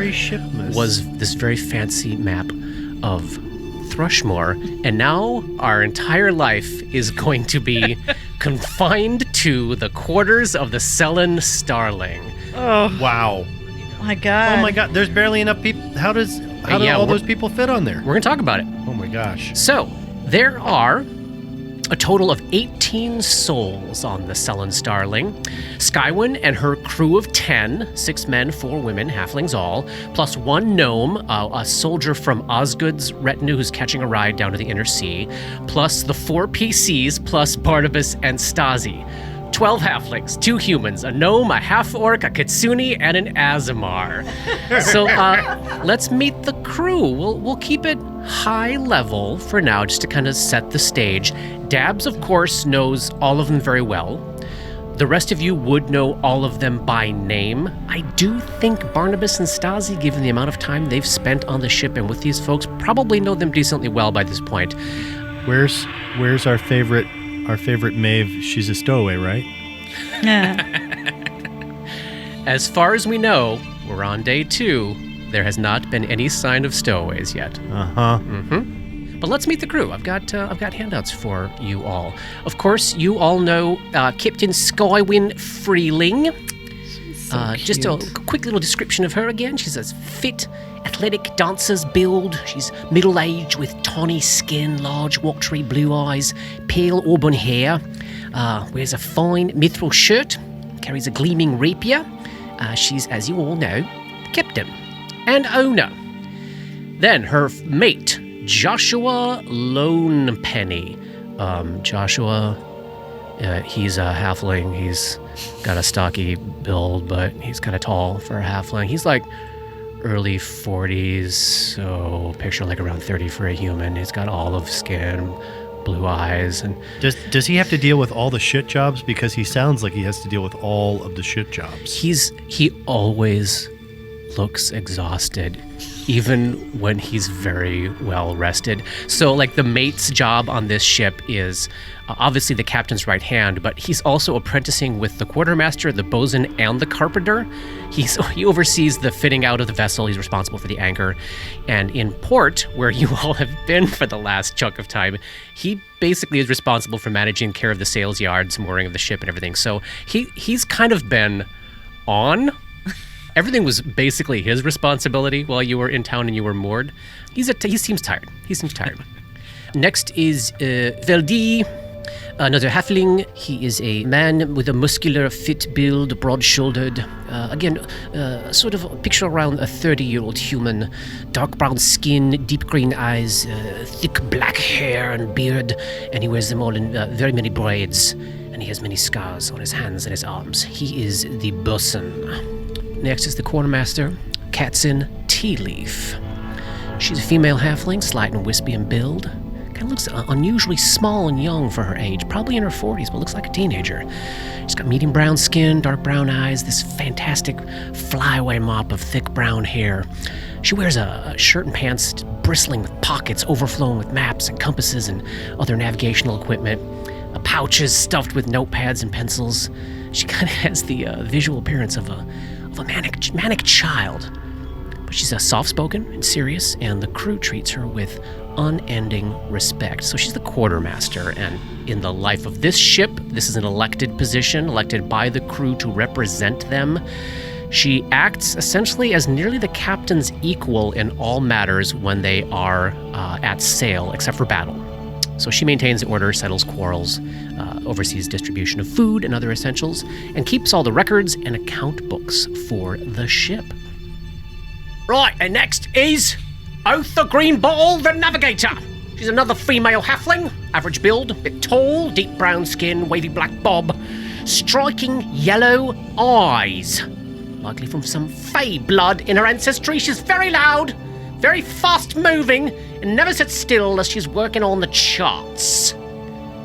this very fancy map of Thrushmore, and now our entire life is going to be confined to the quarters of the Selen Starling. Oh Wow. my god. Oh my god, there's barely enough people. How do all those people fit on there? We're going to talk about it. Oh my gosh. So, there are a total of 18 souls on the Selen Starling. Skywyn and her crew of 10, 6 men, 4 women, halflings all, plus 1 gnome, a soldier from Osgood's retinue who's catching a ride down to the Inner Sea, plus the 4 PCs, plus Barnabas and Stasi. 12 halflings, 2 humans, a gnome, a half-orc, a kitsune, and an Azamar. So let's meet the crew. We'll keep it high level for now, just to kind of set the stage. Dabs, of course, knows all of them very well. The rest of you would know all of them by name. I do think Barnabas and Stasi, given the amount of time they've spent on the ship and with these folks, probably know them decently well by this point. Where's our favorite Maeve? She's a stowaway, right? As far as we know, we're on day 2. There has not been any sign of stowaways yet. But let's meet the crew. I've got handouts for you all. Of course, you all know Captain Skywind Freeling. Just a quick little description of her again. She's a fit, athletic dancer's build. She's middle-aged with tawny skin, large watery blue eyes, pale auburn hair. Wears a fine mithril shirt, carries a gleaming rapier. She's, as you all know, the captain and owner. Then her mate, Joshua Lonepenny. Joshua, he's a halfling. He's got a stocky build, but he's kind of tall for a halfling. He's like early 40s, so picture like around 30 for a human. He's got olive skin, blue eyes, and Does he have to deal with all the shit jobs? Because he sounds like he has to deal with all of the shit jobs. he always looks exhausted, even when he's very well rested. So like the mate's job on this ship is obviously the captain's right hand, but he's also apprenticing with the quartermaster, the bosun, and the carpenter. He oversees the fitting out of the vessel. He's responsible for the anchor. And in port, where you all have been for the last chunk of time, he basically is responsible for managing care of the sails yards, mooring of the ship, and everything. So he's kind of been on. Everything was basically his responsibility while you were in town and you were moored. He seems tired. Next is Veldi, another halfling. He is a man with a muscular, fit build, broad-shouldered. Again, sort of a picture around a 30-year-old human. Dark brown skin, deep green eyes, thick black hair and beard, and he wears them all in very many braids. And he has many scars on his hands and his arms. He is the bosun. Next is the quartermaster, Katzin Tealeaf. She's a female halfling, slight and wispy in build. Kind of looks unusually small and young for her age, probably in her 40s, but looks like a teenager. She's got medium brown skin, dark brown eyes, this fantastic flyaway mop of thick brown hair. She wears a shirt and pants bristling with pockets, overflowing with maps and compasses and other navigational equipment. Pouches stuffed with notepads and pencils. She kind of has the visual appearance of a manic child. But she's soft-spoken and serious, and the crew treats her with unending respect. So she's the quartermaster, and in the life of this ship, this is an elected position, elected by the crew to represent them. She acts essentially as nearly the captain's equal in all matters when they are at sail, except for battle. So she maintains order, settles quarrels, oversees distribution of food and other essentials, and keeps all the records and account books for the ship. Right, and next is Oath the Greenbottle, the Navigator. She's another female halfling, average build, bit tall, deep brown skin, wavy black bob, striking yellow eyes. Likely from some fey blood in her ancestry. She's very loud, very fast-moving, and never sits still unless she's working on the charts.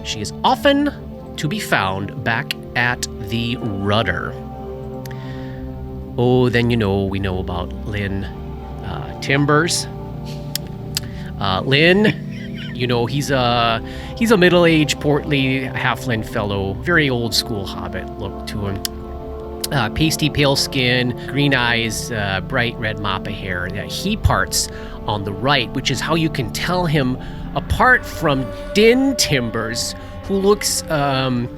She is often to be found back at the rudder. Oh, then we know about Lynn Timbers. Lynn, he's a middle-aged, portly halfling fellow, very old-school hobbit look to him. Pasty pale skin, green eyes, bright red mop of hair. He parts on the right, which is how you can tell him apart from Din Timbers, who looks exactly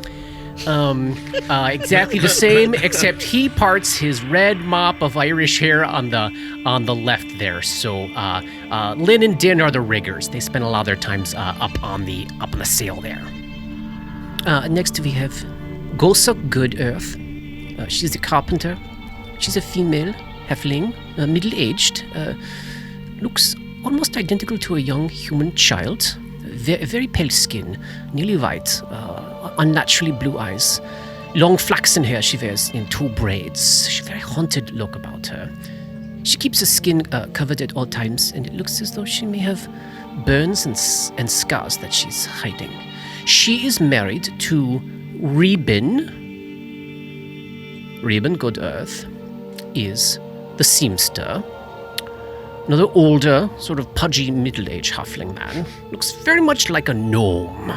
the same, except he parts his red mop of Irish hair on the left there. So Lynn and Din are the riggers. They spend a lot of their times up on the sail there. Next we have Gosa Goodearth. She's a carpenter. She's a female halfling, middle-aged. Looks almost identical to a young human child. Very pale skin, nearly white, unnaturally blue eyes. Long flaxen hair she wears in 2 braids. She's a very haunted look about her. She keeps her skin covered at all times, and it looks as though she may have burns and scars that she's hiding. She is married to Rebin. Reuben Good Earth is the seamster. Another older, sort of pudgy middle-aged halfling man. Looks very much like a gnome.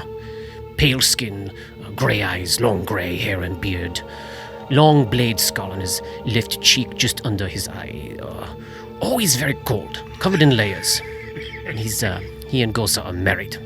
Pale skin, grey eyes, long grey hair and beard. Long blade skull on his left cheek just under his eye. Always very cold, covered in layers. And he and Gosa are married.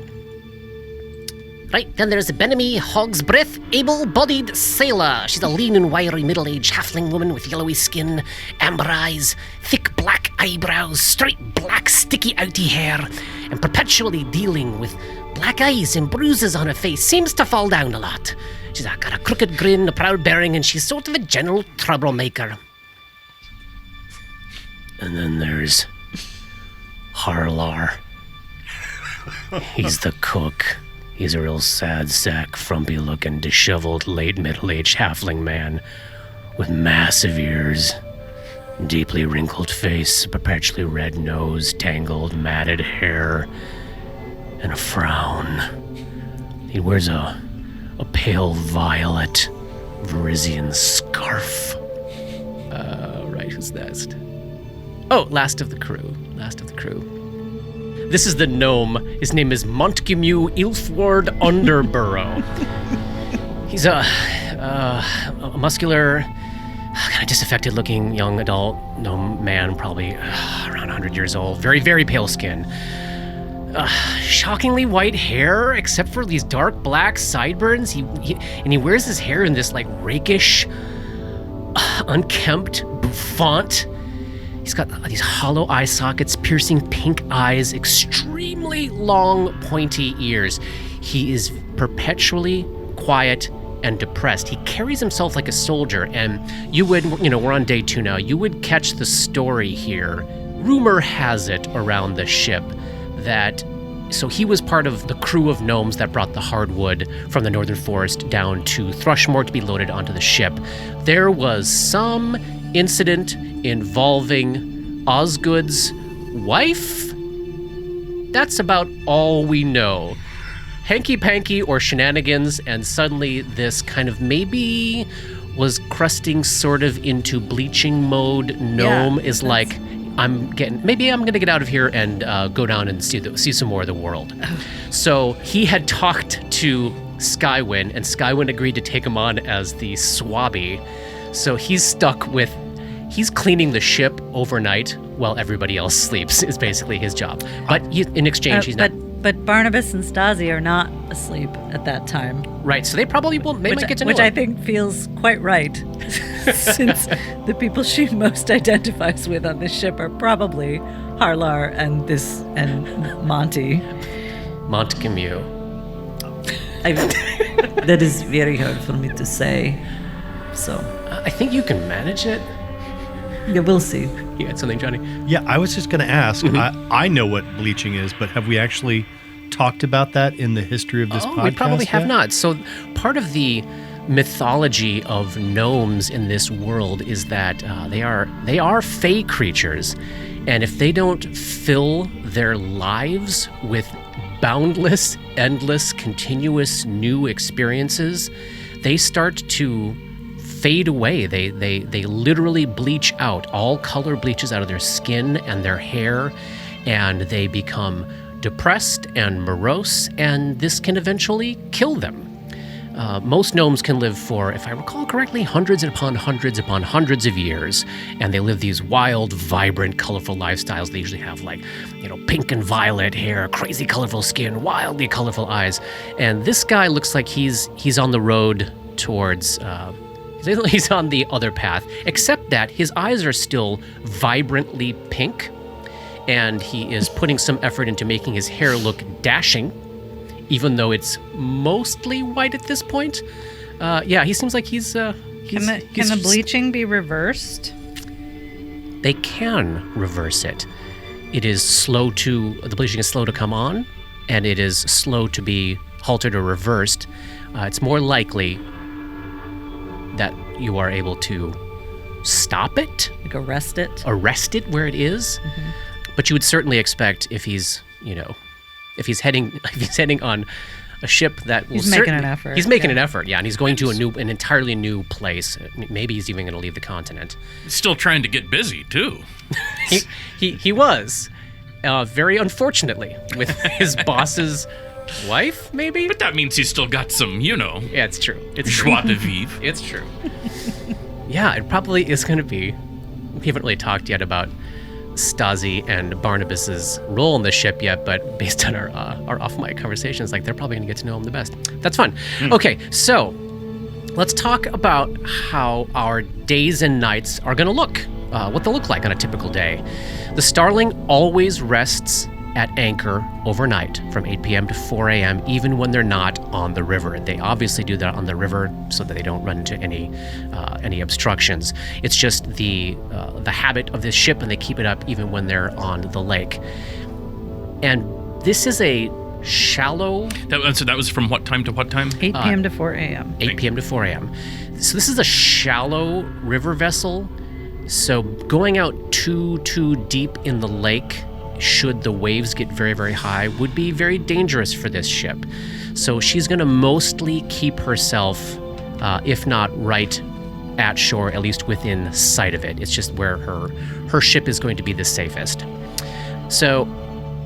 Right, then there's Benemy Hog's Breath, able-bodied sailor. She's a lean and wiry middle-aged halfling woman with yellowy skin, amber eyes, thick black eyebrows, straight black sticky outy hair, and perpetually dealing with black eyes and bruises on her face. Seems to fall down a lot. She's got a crooked grin, a proud bearing, and she's sort of a general troublemaker. And then there's Harlar. He's the cook. He's a real sad sack, frumpy-looking, disheveled, late middle-aged halfling man with massive ears, deeply wrinkled face, perpetually red nose, tangled, matted hair, and a frown. He wears a pale violet Verizian scarf. Right, who's next? Oh, last of the crew. This is the gnome. His name is Montgemue Ilfward Underborough. He's a muscular, kind of disaffected-looking young adult gnome man, probably around 100 years old. Very, very pale skin. Shockingly white hair, except for these dark black sideburns. He wears his hair in this like rakish, unkempt bouffant. He's got these hollow eye sockets, piercing pink eyes, extremely long, pointy ears. He is perpetually quiet and depressed. He carries himself like a soldier, and you would, we're on day 2 now, you would catch the story here. Rumor has it around the ship that, so he was part of the crew of gnomes that brought the hardwood from the northern forest down to Thrushmore to be loaded onto the ship. There was some incident involving Osgood's wife? That's about all we know. Hanky-panky or shenanigans, and suddenly this kind of maybe was crusting sort of into bleaching mode gnome is like, maybe I'm gonna get out of here and go down and see some more of the world. So he had talked to Skywind, and Skywind agreed to take him on as the swabby. So he's cleaning the ship overnight while everybody else sleeps is basically his job. But in exchange, he's not. But Barnabas and Stasi are not asleep at that time. Right, so they probably might get to know Which him. I think feels quite right, since the people she most identifies with on this ship are probably Harlar and Monty. Montgemue. That is very hard for me to say. So I think you can manage it. yeah, we'll see. You had something, Johnny? Yeah, I was just going to ask. I know what bleaching is, but have we actually talked about that in the history of this podcast? We probably have yet? not. So part of the mythology of gnomes in this world is that they are fey creatures, and if they don't fill their lives with boundless, endless, continuous new experiences, they start to fade away. They literally bleach out. All color bleaches out of their skin and their hair, and they become depressed and morose, and this can eventually kill them. Most gnomes can live for, if I recall correctly, hundreds upon hundreds upon hundreds of years, and they live these wild, vibrant, colorful lifestyles. They usually have pink and violet hair, crazy colorful skin, wildly colorful eyes. And this guy looks like he's on the road towards he's on the other path, except that his eyes are still vibrantly pink, and he is putting some effort into making his hair look dashing, even though it's mostly white at this point. He seems like he's Can the bleaching be reversed? They can reverse it. The bleaching is slow to come on, and it is slow to be halted or reversed. It's more likely that you are able to stop it, Like arrest it? arrest it where it is. But you would certainly expect if he's heading on a ship that will He's making an effort, He's making yeah. an effort, yeah, and he's going to an entirely new place. Maybe he's even going to leave the continent. Still trying to get busy too. He was, very unfortunately, with his boss's wife, maybe? But that means he's still got some, Yeah, it's true. It's true. joie de vivre. It's true. Yeah, it probably is going to be. We haven't really talked yet about Stasi and Barnabas's role in the ship yet, but based on our off-mic conversations, like they're probably going to get to know him the best. That's fun. Okay, so let's talk about how our days and nights are going to look, what they'll look like on a typical day. The Starling always rests at anchor overnight from 8 p.m. to 4 a.m., even when they're not on the river. They obviously do that on the river so that they don't run into any obstructions. It's just the habit of this ship, and they keep it up even when they're on the lake. And this is a shallow... That was from what time to what time? 8 p.m. to 4 a.m. 8 p.m. to 4 a.m. So this is a shallow river vessel. So going out too deep in the lake, should the waves get very, very high, would be very dangerous for this ship. So she's going to mostly keep herself, if not right at shore, at least within sight of it. It's just where her ship is going to be the safest. So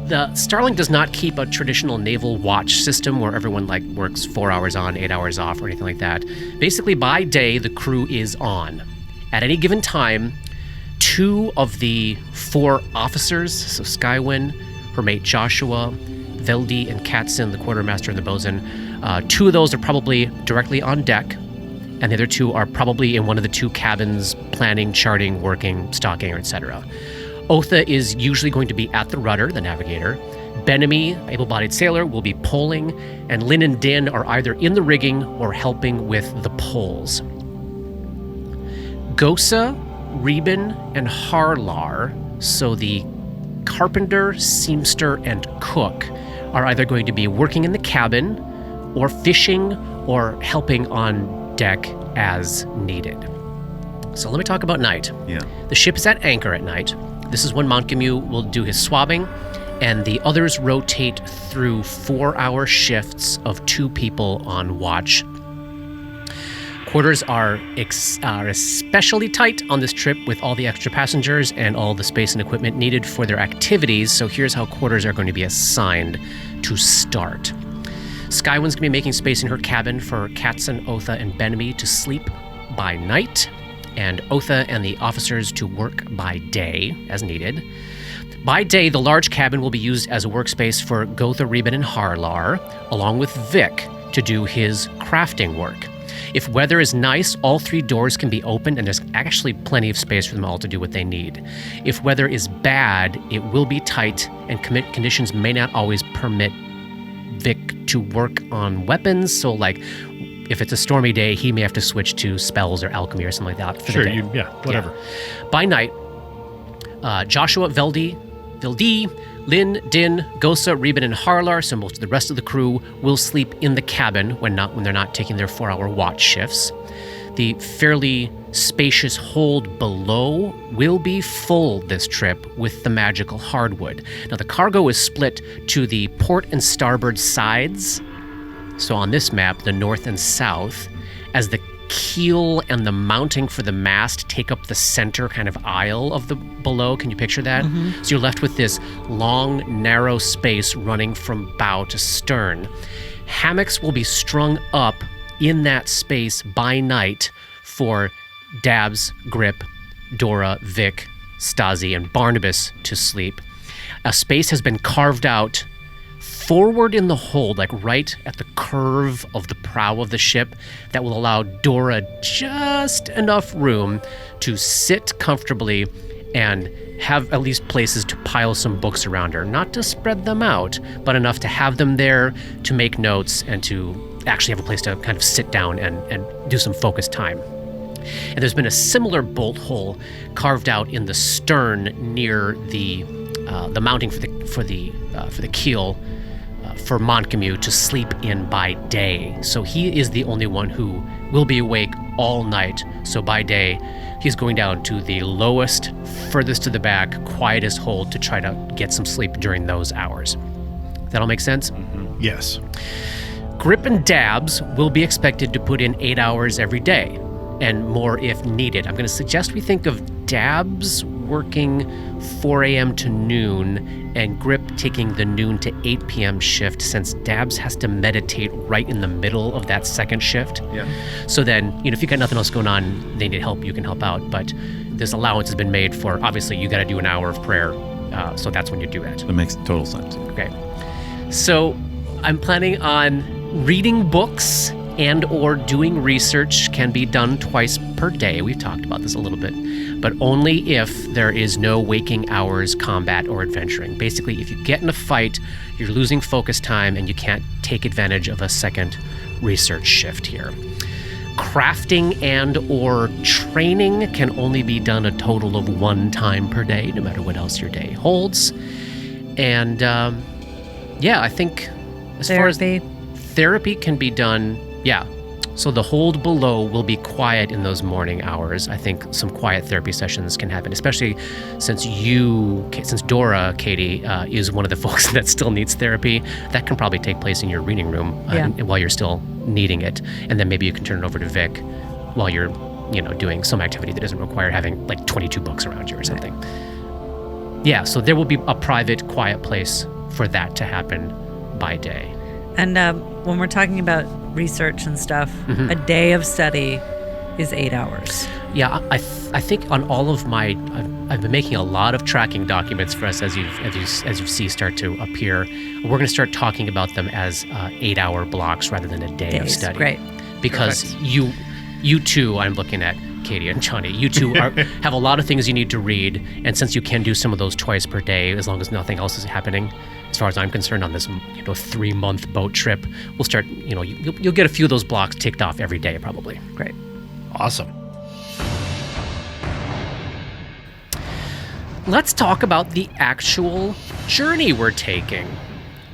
the Starling does not keep a traditional naval watch system where everyone works 4 hours on, 8 hours off, or anything like that. Basically, by day, the crew is on. At any given time, 2 of the 4 officers, so Skywin, her mate Joshua, Veldi, and Katzen, the quartermaster and the bosun, 2 of those are probably directly on deck, and the other 2 are probably in one of the 2 cabins, planning, charting, working, stocking, etc. Otha is usually going to be at the rudder, the navigator. Benemy, able-bodied sailor, will be poling, and Lynn and Din are either in the rigging or helping with the poles. Gosa, Reuben, and Harlar, so the carpenter, seamster, and cook, are either going to be working in the cabin or fishing or helping on deck as needed. So let me talk about night. Yeah. The ship is at anchor at night. This is when Montgomery will do his swabbing, and the others rotate through 4-hour shifts of 2 people on watch. Quarters are especially tight on this trip with all the extra passengers and all the space and equipment needed for their activities, so here's how quarters are going to be assigned to start. Skywin's going to be making space in her cabin for Katzen, Otha, and Benemy to sleep by night, and Otha and the officers to work by day as needed. By day, the large cabin will be used as a workspace for Gotha, Reuben, and Harlar, along with Vic to do his crafting work. If weather is nice, all 3 doors can be opened, and there's actually plenty of space for them all to do what they need. If weather is bad, it will be tight, and conditions may not always permit Vic to work on weapons. So, if it's a stormy day, he may have to switch to spells or alchemy or something like that for the day. Whatever. Yeah. By night, Joshua, Veldi, Lynn, Din, Gosa, Reuben, and Harlar, so most of the rest of the crew, will sleep in the cabin when they're not taking their 4-hour watch shifts. The fairly spacious hold below will be full this trip with the magical hardwood. Now, the cargo is split to the port and starboard sides, so on this map, the north and south, as the keel and the mounting for the mast take up the center kind of aisle of the below. Can you picture that? Mm-hmm. So you're left with this long, narrow space running from bow to stern. Hammocks will be strung up in that space by night for Dabs, Grip, Dora, Vic, Stasi, and Barnabas to sleep. A space has been carved out forward in the hold, right at the curve of the prow of the ship, that will allow Dora just enough room to sit comfortably and have at least places to pile some books around her. Not to spread them out, but enough to have them there to make notes and to actually have a place to kind of sit down and do some focused time. And there's been a similar bolt hole carved out in the stern near the mounting for the keel, for Montgomery to sleep in by day. So he is the only one who will be awake all night. So by day, he's going down to the lowest, furthest to the back, quietest hold to try to get some sleep during those hours. That all make sense? Mm-hmm. Yes. Grip and Dabs will be expected to put in 8 hours every day, and more if needed. I'm going to suggest we think of Dabs working 4 a.m. to noon, and Grip taking the noon to 8 p.m. shift, since Dabs has to meditate right in the middle of that second shift. Yeah. So then, if you got nothing else going on, they need help, you can help out. But this allowance has been made for, obviously, you got to do an hour of prayer. So that's when you do it. That makes total sense. Okay. So I'm planning on reading books and or doing research can be done twice per day. We've talked about this a little bit, but only if there is no waking hours, combat, or adventuring. Basically, if you get in a fight, you're losing focus time and you can't take advantage of a second research shift here. Crafting and or training can only be done a total of 1 time per day, no matter what else your day holds. And I think as far as therapy can be done, so the hold below will be quiet in those morning hours. I think some quiet therapy sessions can happen, especially since Dora, Katie, is one of the folks that still needs therapy. That can probably take place in your reading room while you're still needing it. And then maybe you can turn it over to Vic while you're, doing some activity that doesn't require having like 22 books around you or something. Yeah, so there will be a private, quiet place for that to happen by day. And when we're talking about research and stuff, a day of study is 8 hours. Yeah, I think on all of my, I've been making a lot of tracking documents for us as you see start to appear. We're going to start talking about them as 8-hour blocks rather than a day of study. Great. Because Perfect. you two, I'm looking at Katie and Johnny, you two have a lot of things you need to read, and since you can do some of those twice per day, as long as nothing else is happening, as far as I'm concerned, on this 3-month boat trip, we'll start, you'll get a few of those blocks ticked off every day probably. Great. Awesome. Let's talk about the actual journey we're taking.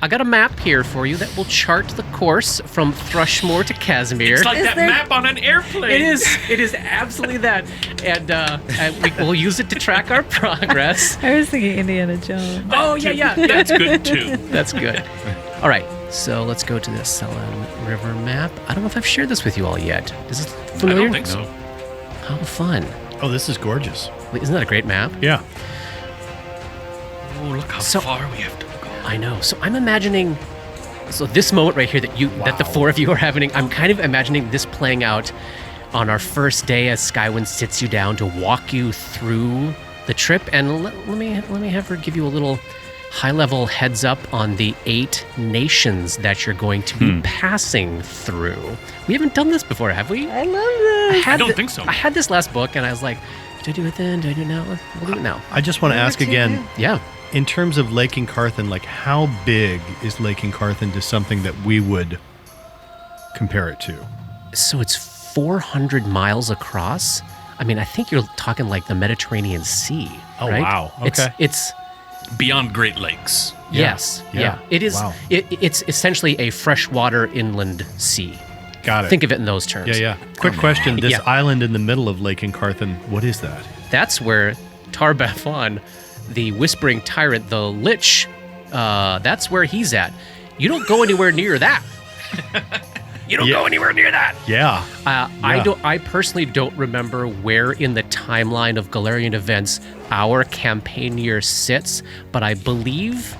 I got a map here for you that will chart the course from Thrushmore to Casimir. It's like that map on an airplane. It is absolutely that. And we'll use it to track our progress. I was thinking Indiana Jones. Oh, yeah. That's good, too. That's good. All right, so let's go to the Selin River map. I don't know if I've shared this with you all yet. Is this familiar? I don't think so. How fun. Oh, this is gorgeous. Isn't that a great map? Yeah. Oh, look how far we have to go. I know. So I'm imagining, this moment right here that the four of you are having, I'm kind of imagining this playing out on our first day as Skywind sits you down to walk you through the trip. And let me have her give you a little high-level heads up on the 8 nations that you're going to be passing through. We haven't done this before, have we? I love this. I don't think so. I had this last book, and I was like, do I do it then? Do I do it now? We'll do it now. I just want to ask again, Yeah. in terms of Lake Incarthen, like how big is Lake Incarthen to something that we would compare it to? So it's 400 miles across. I mean, I think you're talking like the Mediterranean Sea. Oh, right? wow. Okay. It's Beyond Great Lakes. yes. Yeah. Yeah. It is. Wow. It's essentially a freshwater inland sea. Got it. Think of it in those terms. Yeah. Quick question. This Yeah. island in the middle of Lake Incarthen, what is that? That's where Tar-Baphon, the whispering tyrant, the Lich, that's where he's at. You don't go anywhere near that. You don't go anywhere near that. Yeah. I personally don't remember where in the timeline of Galarian events our campaigner sits, but I believe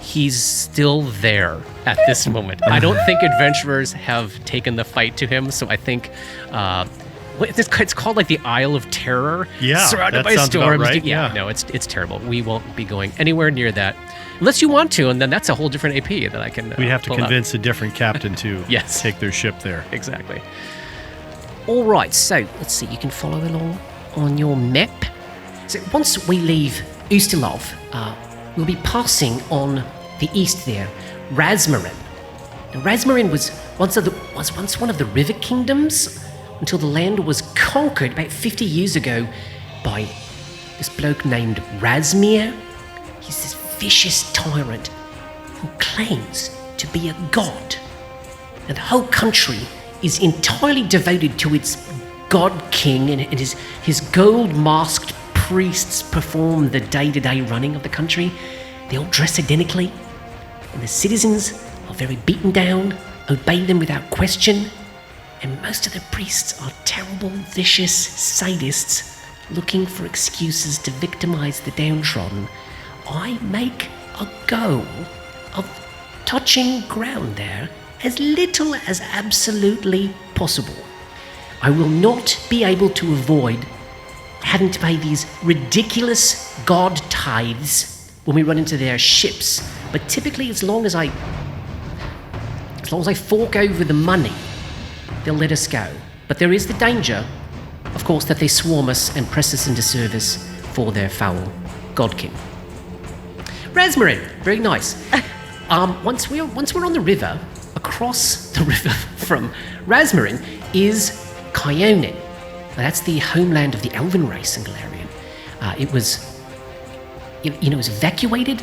he's still there at this moment. I don't think adventurers have taken the fight to him, so I think it's called like the Isle of Terror. Yeah, surrounded that by sounds about storms. right, Yeah, yeah. no, it's terrible. We won't be going anywhere near that unless you want to, and then that's a whole different AP that I can. We'd have to pull out. convince a different captain to Yes. take their ship there. Exactly. All right, so let's see. You can follow along on your map. So once we leave Ustilov, we'll be passing on the east there, Razmarin. Now, Razmarin was once one of the river kingdoms until the land was conquered about 50 years ago by this bloke named Razmir. He's this vicious tyrant who claims to be a god. And the whole country is entirely devoted to its god king, and his gold-masked priests perform the day-to-day running of the country. They all dress identically, and the citizens are very beaten down obey them without question, and most of the priests are terrible, vicious sadists looking for excuses to victimize the downtrodden, I make a go of touching ground there as little as absolutely possible. I will not be able to avoid having to pay these ridiculous god tithes when we run into their ships, but typically as long as I fork over the money, they'll let us go. But there is the danger, of course, that they swarm us and press us into service for their foul godkin. Rasmarin, very nice. Once we're on the river, across the river from Rasmarin is Kyonin. That's the homeland of the Elven race in Galarian. It was evacuated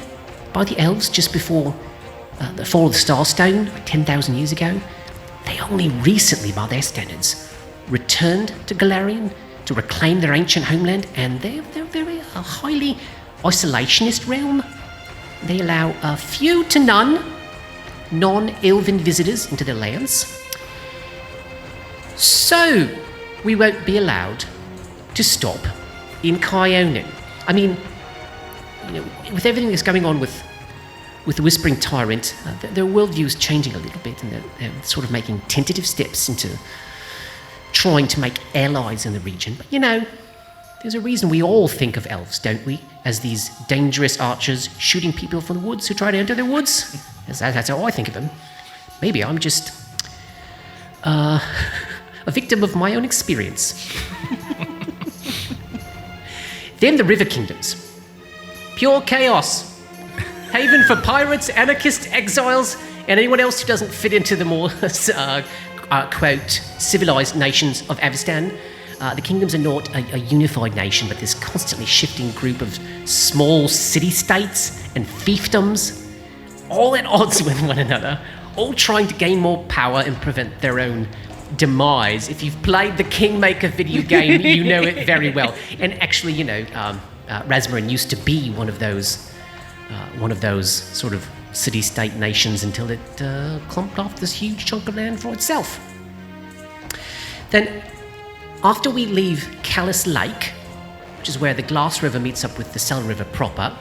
by the elves just before the fall of the Starstone 10,000 years ago. They only recently, by their standards, returned to Galarian to reclaim their ancient homeland, and they're very a highly isolationist realm. They allow a few to none non-elven visitors into their lands. So, we won't be allowed to stop in Kyonin. I mean, with everything that's going on with the Whispering Tyrant, their worldview is changing a little bit, and they're sort of making tentative steps into trying to make allies in the region. But there's a reason we all think of elves, don't we? As these dangerous archers shooting people from the woods who try to enter the woods. That's how I think of them. Maybe I'm just a victim of my own experience. Then the River Kingdoms. Pure chaos. Haven for pirates, anarchists, exiles, and anyone else who doesn't fit into the more, quote, civilized nations of Avestan. The kingdoms are not a unified nation, but this constantly shifting group of small city-states and fiefdoms, all at odds with one another, all trying to gain more power and prevent their own demise. If you've played the Kingmaker video game, you know it very well. And actually, Rasmarin used to be one of those sort of city-state nations until it clumped off this huge chunk of land for itself. Then, after we leave Callus Lake, which is where the Glass River meets up with the Cell River proper,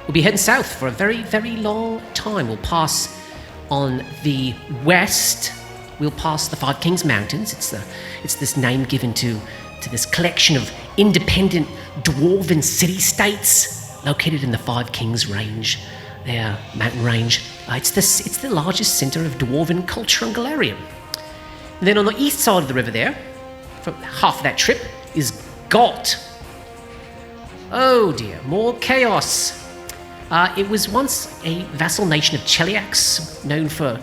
we'll be heading south for a very, very long time. We'll pass on the west. We'll pass the Five Kings Mountains. It's this name given to this collection of independent dwarven city-states located in the Five Kings range, their mountain range. It's the largest centre of dwarven culture in Galarian. And then on the east side of the river there, for half of that trip, is Got. Oh dear, more chaos. It was once a vassal nation of Cheliax, known for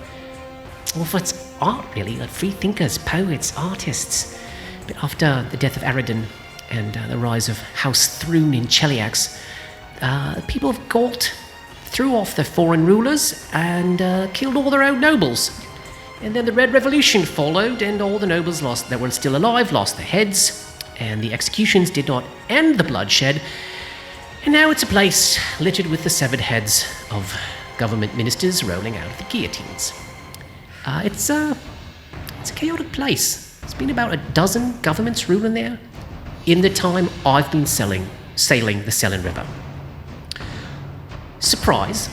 its art, really, like free thinkers, poets, artists. But after the death of Aradin and the rise of House Thrune in Cheliax, the people of Galt threw off their foreign rulers and killed all their own nobles. And then the Red Revolution followed, and all the nobles that were still alive lost their heads, and the executions did not end the bloodshed. And now it's a place littered with the severed heads of government ministers rolling out of the guillotines. It's a chaotic place. There's been about a dozen governments ruling there in the time I've been sailing the Selin River. Surprise,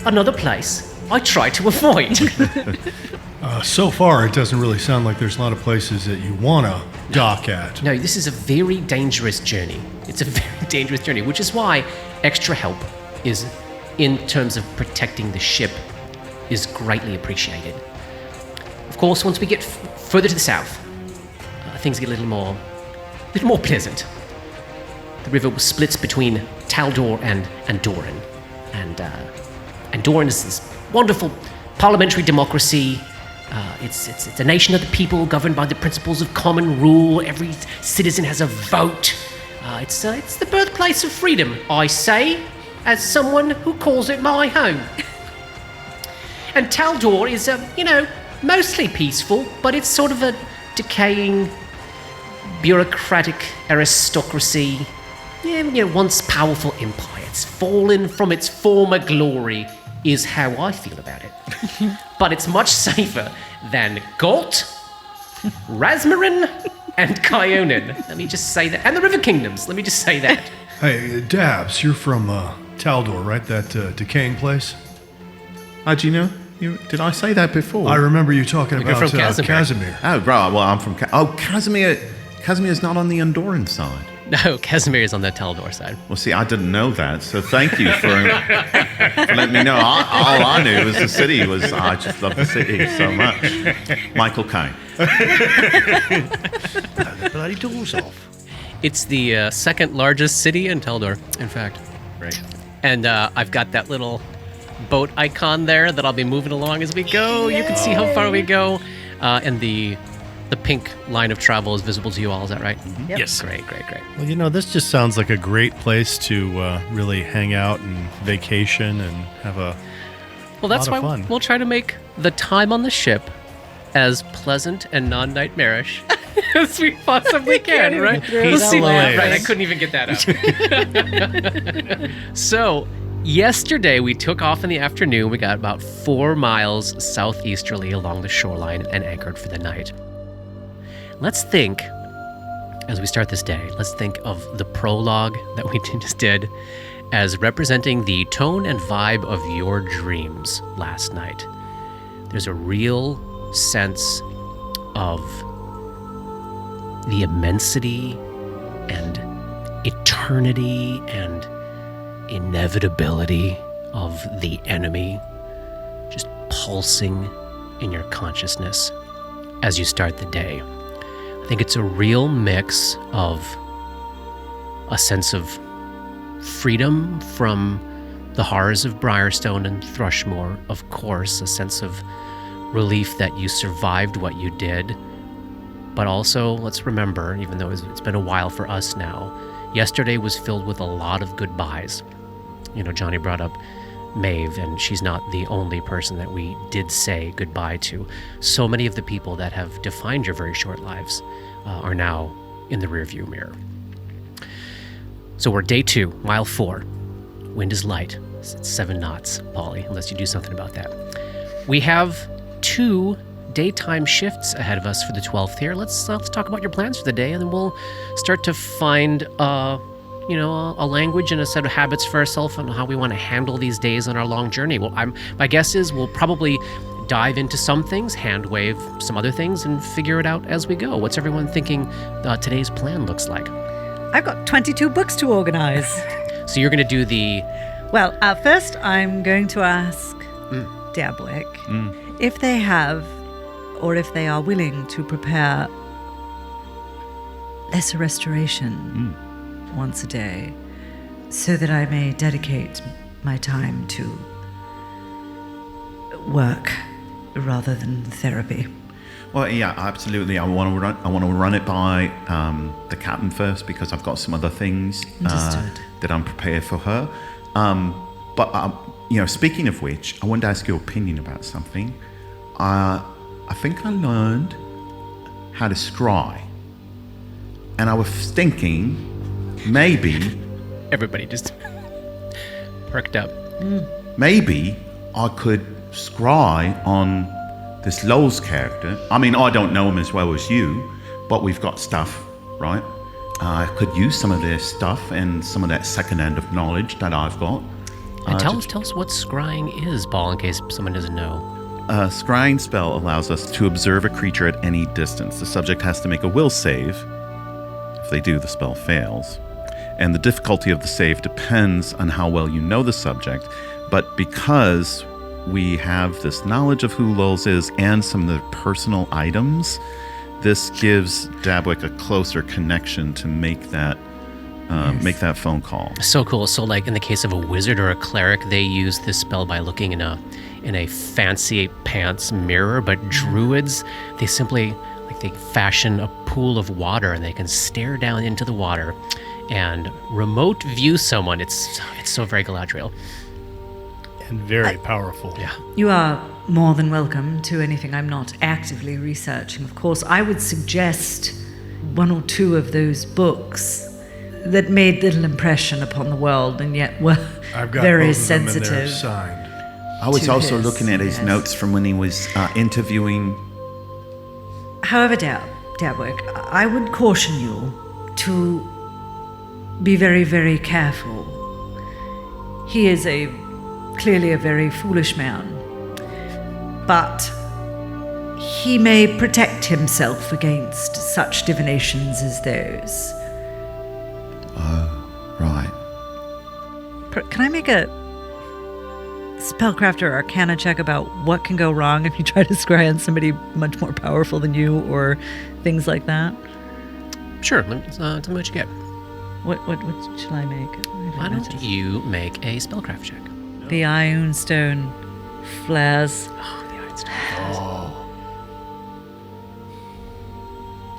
another place I try to avoid. So far, it doesn't really sound like there's a lot of places that you want to dock at. No, this is a very dangerous journey. It's a very dangerous journey, which is why extra help is, in terms of protecting the ship, is greatly appreciated. Of course, once we get further to the south, things get a little more pleasant. The river splits between Taldor and Andoran. And Andoran is this wonderful parliamentary democracy. It's a nation of the people governed by the principles of common rule. Every citizen has a vote. It's the birthplace of freedom, I say, as someone who calls it my home. And Taldor is, mostly peaceful, but it's sort of a decaying, bureaucratic aristocracy. Once powerful empire. It's fallen from its former glory, is how I feel about it. but it's much safer than Galt, Rasmarin, and Kyonin. Let me just say that. And the River Kingdoms. Let me just say that. Hey, Dabs, you're from Taldor, right? That decaying place? How do you know? Did I say that before? I remember you talking You're about from Casimir. Casimir. Oh, right. Well, I'm from... Casimir. Casimir's not on the Andorran side. No, Casimir is on the Taldor side. Well, see, I didn't know that, so thank you for letting me know. All I knew was the city was... I just love the city so much. Michael Caine. The bloody doors off. It's the second largest city in Taldor, in fact. Great. And I've got that little boat icon there that I'll be moving along as we go. You can see how far we go. And the pink line of travel is visible to you all. Is that right? Yep. Yes. Great. Well, this just sounds like a great place to really hang out and vacation and have a Well, that's lot why of fun. we'll try to make the time on the ship as pleasant and non-nightmarish as we possibly can, right? We'll see that. Right, I couldn't even get that out. So, yesterday we took off in the afternoon. We got about 4 miles southeasterly along the shoreline and anchored for the night. Let's think, as we start this day, let's think of the prologue that we just did as representing the tone and vibe of your dreams last night. There's a real sense of the immensity and eternity and inevitability of the enemy just pulsing in your consciousness as you start the day. I think it's a real mix of a sense of freedom from the horrors of Briarstone and Thrushmoor, of course, a sense of relief that you survived what you did, but also, let's remember, even though it's been a while for us now, yesterday was filled with a lot of goodbyes. Johnny brought up Maeve, and she's not the only person that we did say goodbye to. So many of the people that have defined your very short lives are now in the rearview mirror. So we're day 2, mile 4. Wind is light. It's 7 knots, Polly, unless you do something about that. We have 2 daytime shifts ahead of us for the 12th here. Let's talk about your plans for the day, and then we'll start to find a language and a set of habits for ourselves on how we want to handle these days on our long journey. Well, my guess is we'll probably dive into some things, hand wave some other things, and figure it out as we go. What's everyone thinking today's plan looks like? I've got 22 books to organize. So you're going to do the... Well, first I'm going to ask Dabwick if they have, or if they are willing to prepare lesser restoration once a day, so that I may dedicate my time to work rather than therapy. Well, yeah, absolutely. I want to run it by the captain first, because I've got some other things that I'm prepared for her. But speaking of which, I wanted to ask your opinion about something. I think I learned how to scry, and I was thinking maybe Everybody just perked up. maybe I could scry on this Lowell's character. I mean, I don't know him as well as you, but we've got stuff, right? I could use some of their stuff and some of that second end of knowledge that I've got. And tell us what scrying is, Paul, in case someone doesn't know. A scrying spell allows us to observe a creature at any distance. The subject has to make a will save. If they do, the spell fails. And the difficulty of the save depends on how well you know the subject. But because we have this knowledge of who Lulz is and some of the personal items, this gives Dabwick a closer connection to make that phone call. So cool. So, like in the case of a wizard or a cleric, they use this spell by looking in a fancy pants mirror. But druids, they simply they fashion a pool of water, and they can stare down into the water and remote view someone. It's so very Galadriel. And very powerful. Yeah. You are more than welcome to anything I'm not actively researching. Of course, I would suggest 1 or 2 of those books that made little impression upon the world and yet were I've got very both of them, and they're sensitive. signed. I was to also his, looking at his yes. notes from when he was interviewing. However, Dabwick, I would caution you to be very, very careful. He is clearly a very foolish man, but he may protect himself against such divinations as those. Right. Can I make a spellcraft or arcana check about what can go wrong if you try to scry on somebody much more powerful than you or things like that? Sure. Tell me what you get. What shall I make? Why don't you make a spellcraft check? The Ironstone flares. Oh, the Einstein.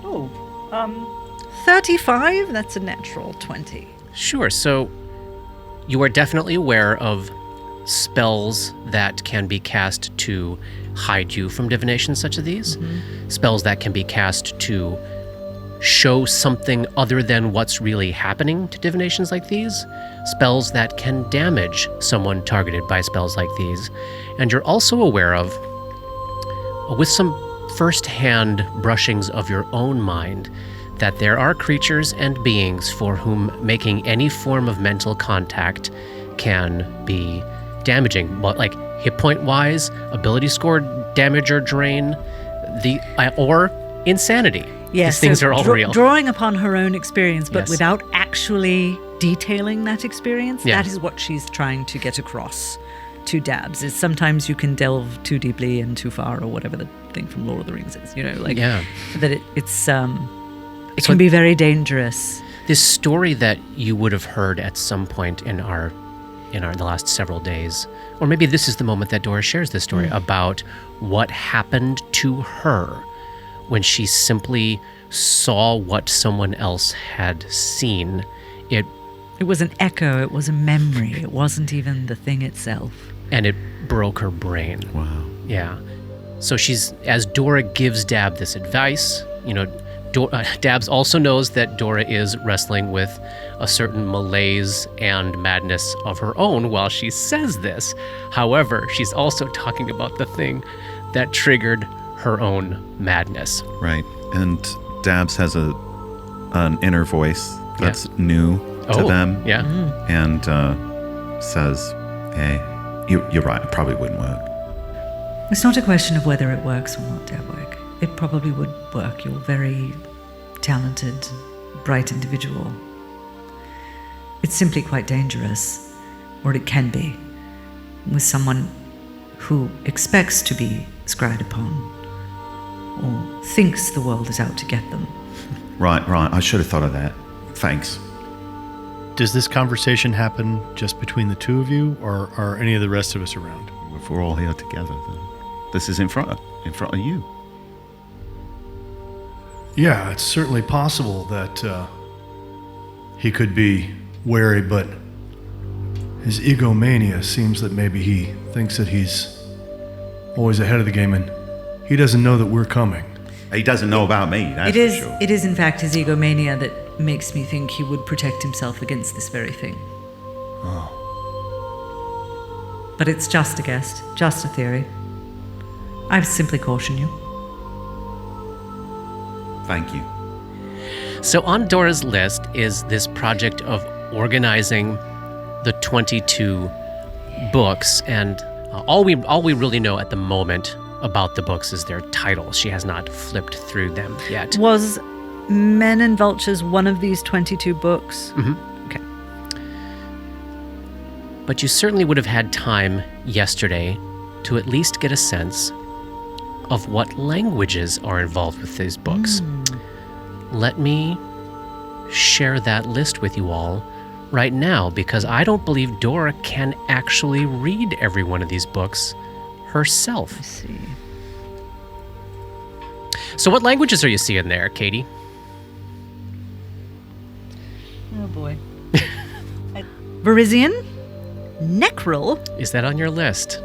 Oh, 35? That's a natural 20. Sure. So you are definitely aware of spells that can be cast to hide you from divinations such as these. Spells that can be cast to show something other than what's really happening to divinations like these. Spells that can damage someone targeted by spells like these. And you're also aware of, with some first-hand brushings of your own mind, that there are creatures and beings for whom making any form of mental contact can be damaging, but like hit point wise, ability score damage or drain, or insanity. Yes, These things are all real. Drawing upon her own experience, but Yes. without actually detailing that experience, Yeah. that is what she's trying to get across to Dabs. Is sometimes you can delve too deeply and too far, or whatever the thing from Lord of the Rings is. That it's it can be very dangerous. This story that you would have heard at some point in the last several days, or maybe this is the moment that Dora shares this story about what happened to her when she simply saw what someone else had seen. It was an echo. It was a memory. It wasn't even the thing itself. And it broke her brain. Wow. Yeah. So as Dora gives Dab this advice, Dabs also knows that Dora is wrestling with a certain malaise and madness of her own while she says this. However, she's also talking about the thing that triggered her own madness. Right. And Dabs has an inner voice that's new to them. Yeah. And says, hey, you're right. It probably wouldn't work. It's not a question of whether it works or not, Dabwick. It probably would work. You're a very talented, bright individual. It's simply quite dangerous, or it can be, with someone who expects to be scryed upon, or thinks the world is out to get them. Right. I should have thought of that. Thanks. Does this conversation happen just between the two of you, or are any of the rest of us around? If we're all here together, then this is in front of you. Yeah, it's certainly possible that he could be wary, but his egomania seems that maybe he thinks that he's always ahead of the game, and he doesn't know that we're coming. He doesn't know about me, that's It is, for sure. it is in fact his egomania that makes me think he would protect himself against this very thing. Oh. But it's just a guess, just a theory. I simply caution you. Thank you. So on Dora's list is this project of organizing the 22 books, and all we really know at the moment about the books is their titles. She has not flipped through them yet. Was Men and Vultures one of these 22 books? Mhm. Okay. But you certainly would have had time yesterday to at least get a sense of what languages are involved with these books. Let me share that list with you all right now, because I don't believe Dora can actually read every one of these books herself. I see. So what languages are you seeing there, Katie? Oh boy. Varisian? Necril? Is that on your list?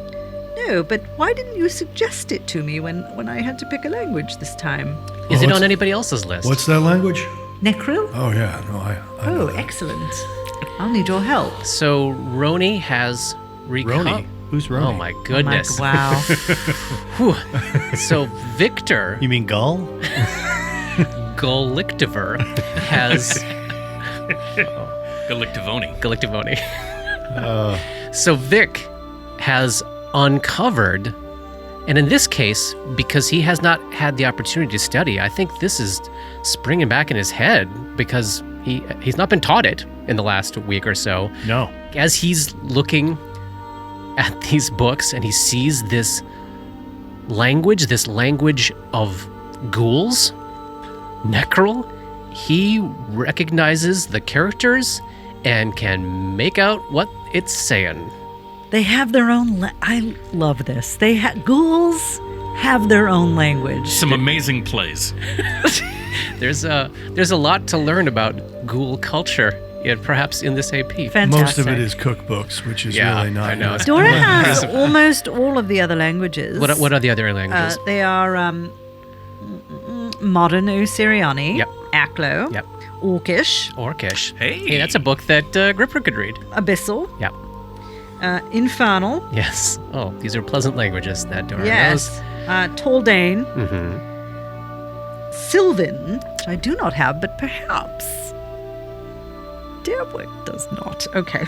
No, but why didn't you suggest it to me when I had to pick a language this time? Is it what's- on anybody else's list? What's that language? Necril? Oh, yeah. No, I know Oh, that. excellent. I'll need your help. So Roni has Roni? Who's Romy? Oh my goodness. Wow. Whew. So Victor You mean Gull? Golictiver has Galactivoni. So Vic has uncovered, and in this case, because he has not had the opportunity to study, I think this is springing back in his head because he's not been taught it in the last week or so. No. As he's looking at these books and he sees this language of ghouls, Necrol, he recognizes the characters and can make out what it's saying. They have their own. I love this. Ghouls have their own language. Some amazing plays. There's a lot to learn about ghoul culture, perhaps in this AP. Fantastic. Most of it is cookbooks, which is really not. I know. Dora has almost all of the other languages. What are the other languages? They are Modern Usiriani, Yep. Aklo, Yep. Orcish, Orcish. Hey. That's a book that Gripper could read. Abyssal, Yep. Infernal, Yes. Oh, these are pleasant languages that Dora yes, Taldane, knows. Mm-hmm. Sylvan, which I do not have, but perhaps Derwick does not. Okay,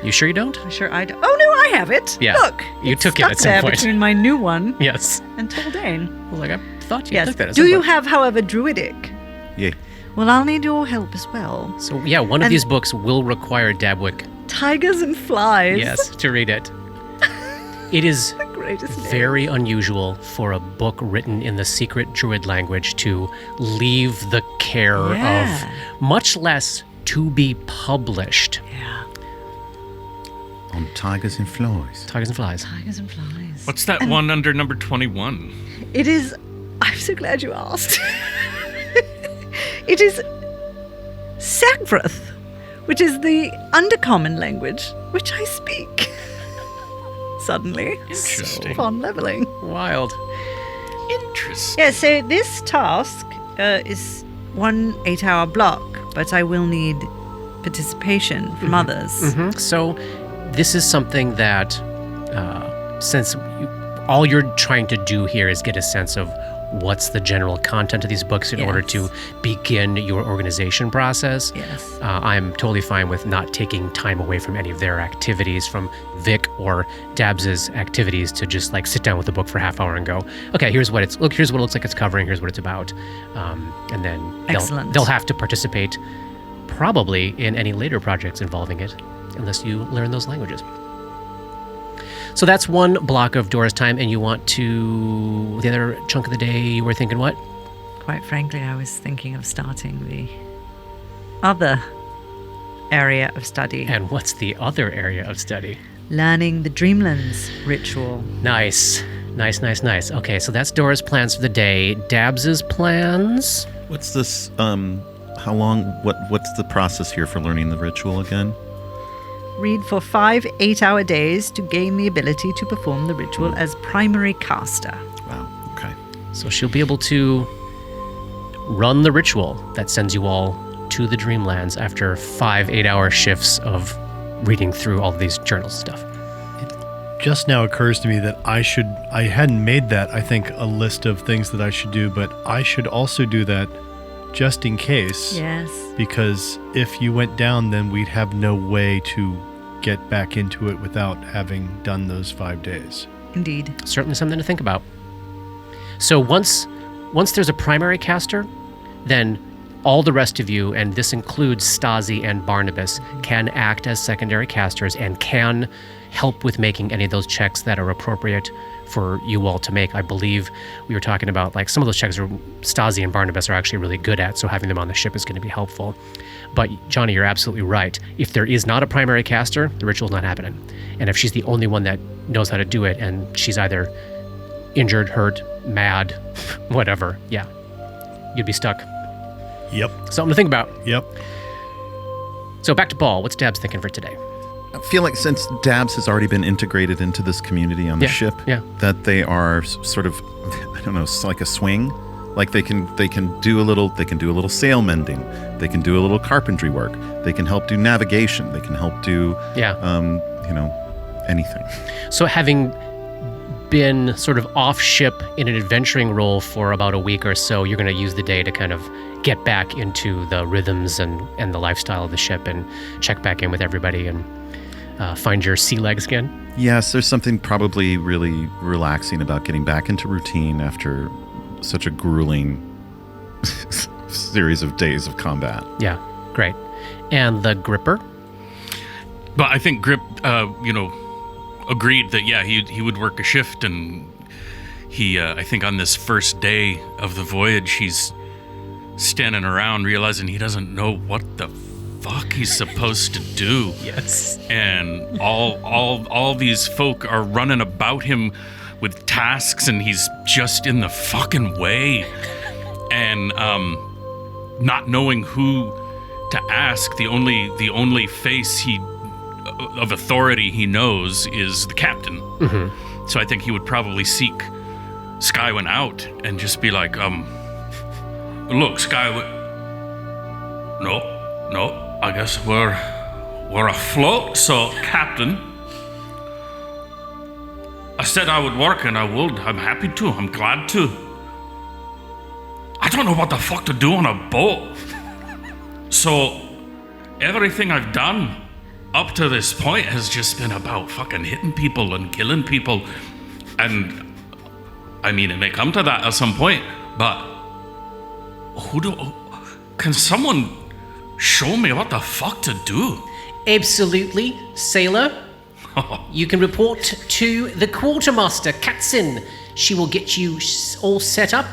You sure you don't? I'm sure I do. Oh no, I have it. Yeah, Look, you it's took it stuck at some there point. between my new one Yes. and Taldane. Well, I thought you Yes. took that. At Do some you point. have, however, Druidic? Yeah. Well, I'll need your help as well. So yeah, one of And- these books will require Dabwick, Tigers and flies. yes, to read it. It is The greatest name. very unusual for a book written in the secret druid language to leave the care Yeah. of, much less to be published. Yeah. On Tigers and Flies. Tigers and flies. Tigers and flies. What's that one under number 21? It is. I'm so glad you asked. It is Sagvrith, which is the undercommon language, which I speak. Suddenly. Interesting. Upon leveling. Wild. Interesting. Yeah, so this task is 1 8-hour block, but I will need participation from others. So this is something that, since all you're trying to do here is get a sense of what's the general content of these books in order to begin your organization process. Yes. I'm totally fine with not taking time away from any of their activities, from Vic or Dabs's activities, to just like sit down with the book for a half hour and go, okay, here's what it looks like it's covering, here's what it's about, and then Excellent. they'll have to participate probably in any later projects involving it, unless you learn those languages. So that's one block of Dora's time, and you want to, the other chunk of the day, you were thinking what? Quite frankly, I was thinking of starting the other area of study, And what's the other area of study? learning the Dreamlands ritual. Nice. Okay, so that's Dora's plans for the day. Dabs's plans? What's this? How long? What's the process here for learning the ritual again? Read for 5 8-hour days to gain the ability to perform the ritual as primary caster. Wow. Okay. So she'll be able to run the ritual that sends you all to the Dreamlands after 5 8-hour shifts of reading through all of these journals and stuff. Just now occurs to me that I hadn't made that, I think, a list of things that I should do, but I should also do that just in case. Yes. Because if you went down, then we'd have no way to get back into it without having done those 5 days. Indeed. Certainly something to think about. So once there's a primary caster, then all the rest of you, and this includes Stasi and Barnabas, can act as secondary casters and can help with making any of those checks that are appropriate for you all to make. I believe we were talking about, like, some of those checks are Stasi and Barnabas are actually really good at, so having them on the ship is going to be helpful. But Johnny, you're absolutely right. If there is not a primary caster, the ritual's not happening. And if she's the only one that knows how to do it, and she's either injured, hurt, mad, whatever, yeah, you'd be stuck. Yep. Something to think about. Yep. So back to Ball. What's Dabs thinking for today? I feel like since Dabs has already been integrated into this community on the ship, that they are sort of, I don't know, it's like a swing. Like they can do a little sail mending, they can do a little carpentry work, they can help do navigation, they can help do anything. So having been sort of off ship in an adventuring role for about a week or so, you're going to use the day to kind of get back into the rhythms and the lifestyle of the ship and check back in with everybody and find your sea legs again. Yes, there's something probably really relaxing about getting back into routine after such a grueling series of days of combat. Yeah, great. And the Gripper? But I think Grip, agreed that, he would work a shift, and he, I think on this first day of the voyage, he's standing around realizing he doesn't know what the fuck he's supposed to do. Yes. And all these folk are running about him with tasks, and he's just in the fucking way. And not knowing who to ask, the only face of authority he knows is the captain. Mm-hmm. So I think he would probably seek Skywin out and just be like, look, Skywin. No, I guess we're afloat. So, Captain, I said I would work, and I would. I'm happy to. I'm glad to. I don't know what the fuck to do on a boat. So, everything I've done up to this point has just been about fucking hitting people and killing people. And, I mean, it may come to that at some point, but can someone show me what the fuck to do? Absolutely, sailor. You can report to the quartermaster, Katzin. She will get you all set up,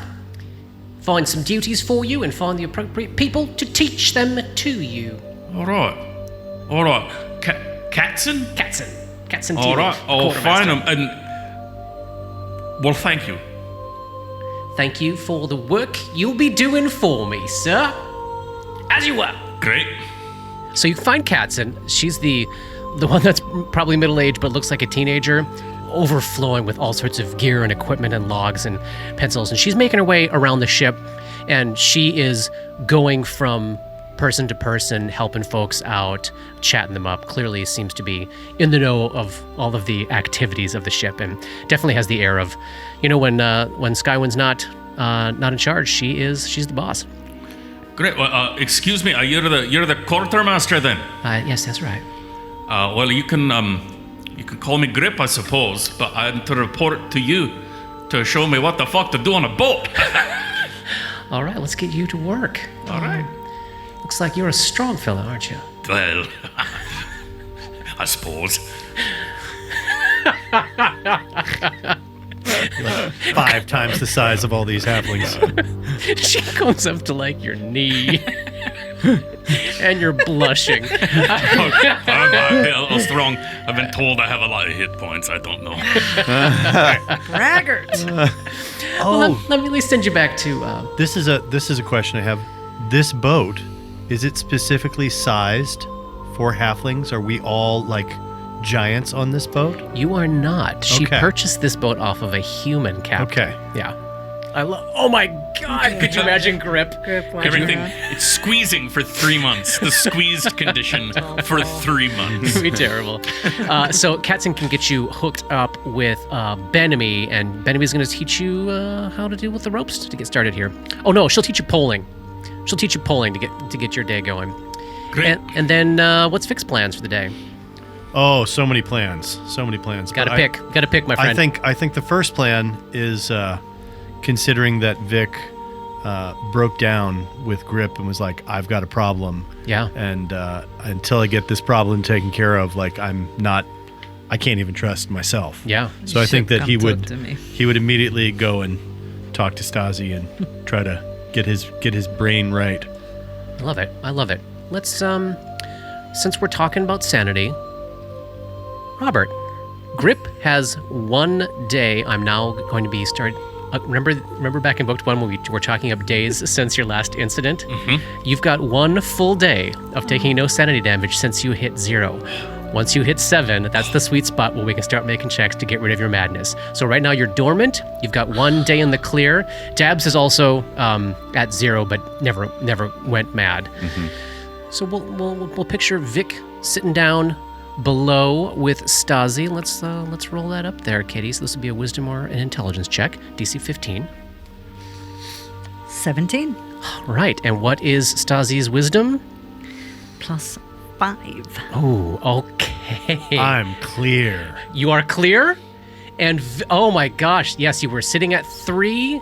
find some duties for you, and find the appropriate people to teach them to you. All right. Katzin? Katzin. All right, I'll find them. And, well, thank you. Thank you for the work you'll be doing for me, sir. As you were. Great. So you find Katzin. She's the one that's probably middle-aged but looks like a teenager, overflowing with all sorts of gear and equipment and logs and pencils. And she's making her way around the ship, and she is going from person to person, helping folks out, chatting them up. Clearly seems to be in the know of all of the activities of the ship, and definitely has the air of, when Skywin's not in charge, she's the boss. Great. Well, excuse me. You're the quartermaster then? Yes, that's right. Well, you can call me Grip, I suppose, but I'm to report to you to show me what the fuck to do on a boat. All right, let's get you to work. All right. Looks like you're a strong fella, aren't you? Well, I suppose. 5 times the size of all these halflings. She comes up to like your knee. And you're blushing. I'm a little strong. I've been told I have a lot of hit points. I don't know. Braggart. Well, let me at least send you back to... This is a question I have. This boat, is it specifically sized for halflings? Are we all like giants on this boat? You are not. She Okay. purchased this boat off of a human captain. Okay. Yeah. Oh my God! Could you imagine Grip? Everything, it's squeezing for 3 months. The squeezed condition for 3 months. It'd be terrible. So Katzin can get you hooked up with Benemy, and Benemy's going to teach you how to deal with the ropes to get started here. Oh no, she'll teach you poling. She'll teach you poling to get your day going. Great. And then what's Vic's plans for the day? Oh, so many plans. Gotta pick, my friend. I think the first plan is considering that Vic broke down with Grip and was like, I've got a problem. Yeah. And until I get this problem taken care of, like I can't even trust myself. Yeah. So I think that he Come talk to me. would immediately go and talk to Stasi and try to get his brain right. I love it. Let's since we're talking about sanity, Robert, Grip has 1 day. I'm now going to be remember back in book 1 when we were talking up days since your last incident? Mm-hmm. You've got 1 full day of taking no sanity damage since you hit 0. Once you hit 7, that's the sweet spot where we can start making checks to get rid of your madness. So right now you're dormant. You've got 1 day in the clear. Dabs is also at 0, but never went mad. Mm-hmm. So we'll picture Vic sitting down below with Stasi. Let's roll that up there, Katie. So this will be a wisdom or an intelligence check. DC 15. 17 Right. And what is Stasi's wisdom? plus 5. Oh, okay. I'm clear. You are clear? And oh my gosh, yes, you were sitting at 3.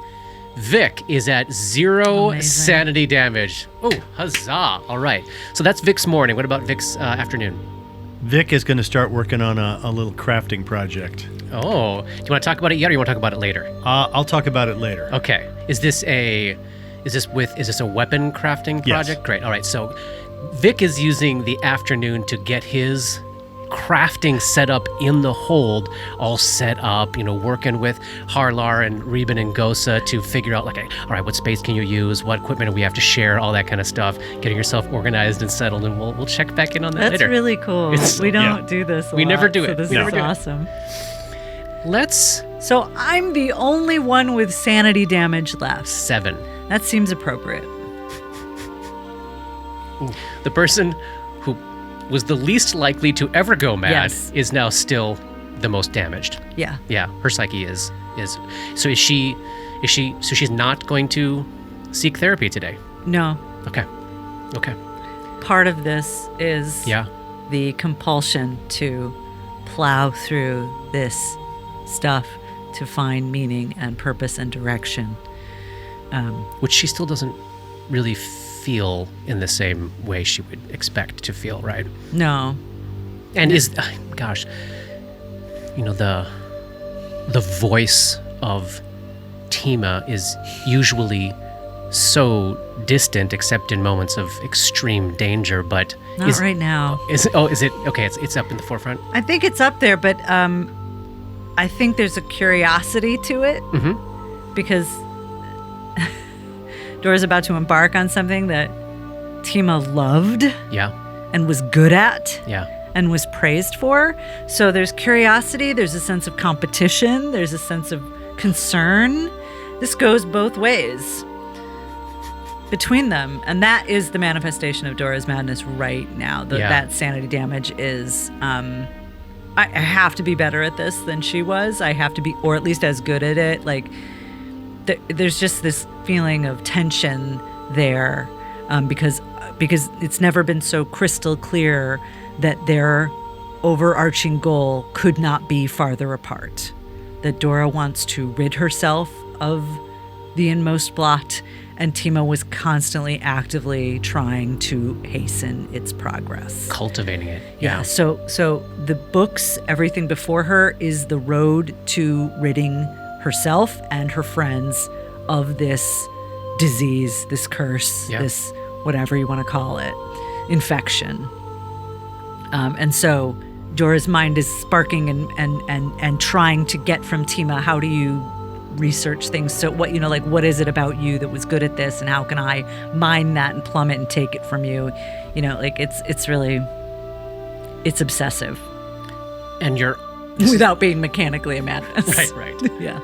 Vic is at 0 Amazing. sanity damage. Oh, huzzah. All right. So that's Vic's morning. What about Vic's afternoon? Vic is going to start working on a little crafting project. Oh, do you want to talk about it yet or you want to talk about it later? I'll talk about it later. Okay. Is this a weapon crafting Yes. project? Great. All right. So Vic is using the afternoon to get his crafting set up in the hold, all set up, working with Harlar and Reuben and Gosa to figure out, all right, what space can you use? What equipment do we have to share? All that kind of stuff. Getting yourself organized and settled, and we'll check back in on that That's later. really cool. We don't do this a We lot, never do so it. This We never is do it. awesome. Let's So I'm the only one with sanity damage left. 7. That seems appropriate. The person who was the least likely to ever go mad Yes. is now still the most damaged. Yeah. Yeah, her psyche is. So is she? So she's not going to seek therapy today. No. Okay. Part of this is Yeah. the compulsion to plow through this stuff to find meaning and purpose and direction. Which she still doesn't really feel in the same way she would expect to feel, right? No. And gosh, the voice of Tima is usually so distant, except in moments of extreme danger. But Not right now. Is it okay? It's up in the forefront. I think it's up there, but I think there's a curiosity to it because Dora's about to embark on something that Tima loved Yeah. and was good at Yeah. and was praised for. So there's curiosity, there's a sense of competition, there's a sense of concern. This goes both ways between them. And that is the manifestation of Dora's madness right now. Yeah. That sanity damage is... I have to be better at this than she was. I have to be, or at least as good at it. There's just this feeling of tension there, because it's never been so crystal clear that their overarching goal could not be farther apart. That Dora wants to rid herself of the inmost blot, and Tima was constantly actively trying to hasten its progress. Cultivating it. Yeah. So the books, everything before her is the road to ridding herself and her friends of this disease, this curse, Yeah. this whatever you want to call it, infection. And so Dora's mind is sparking and trying to get from Tima, how do you research things? So what is it about you that was good at this, and how can I mine that and plumb it and take it from you? It's really obsessive And you're without being mechanically a madness. right. Yeah.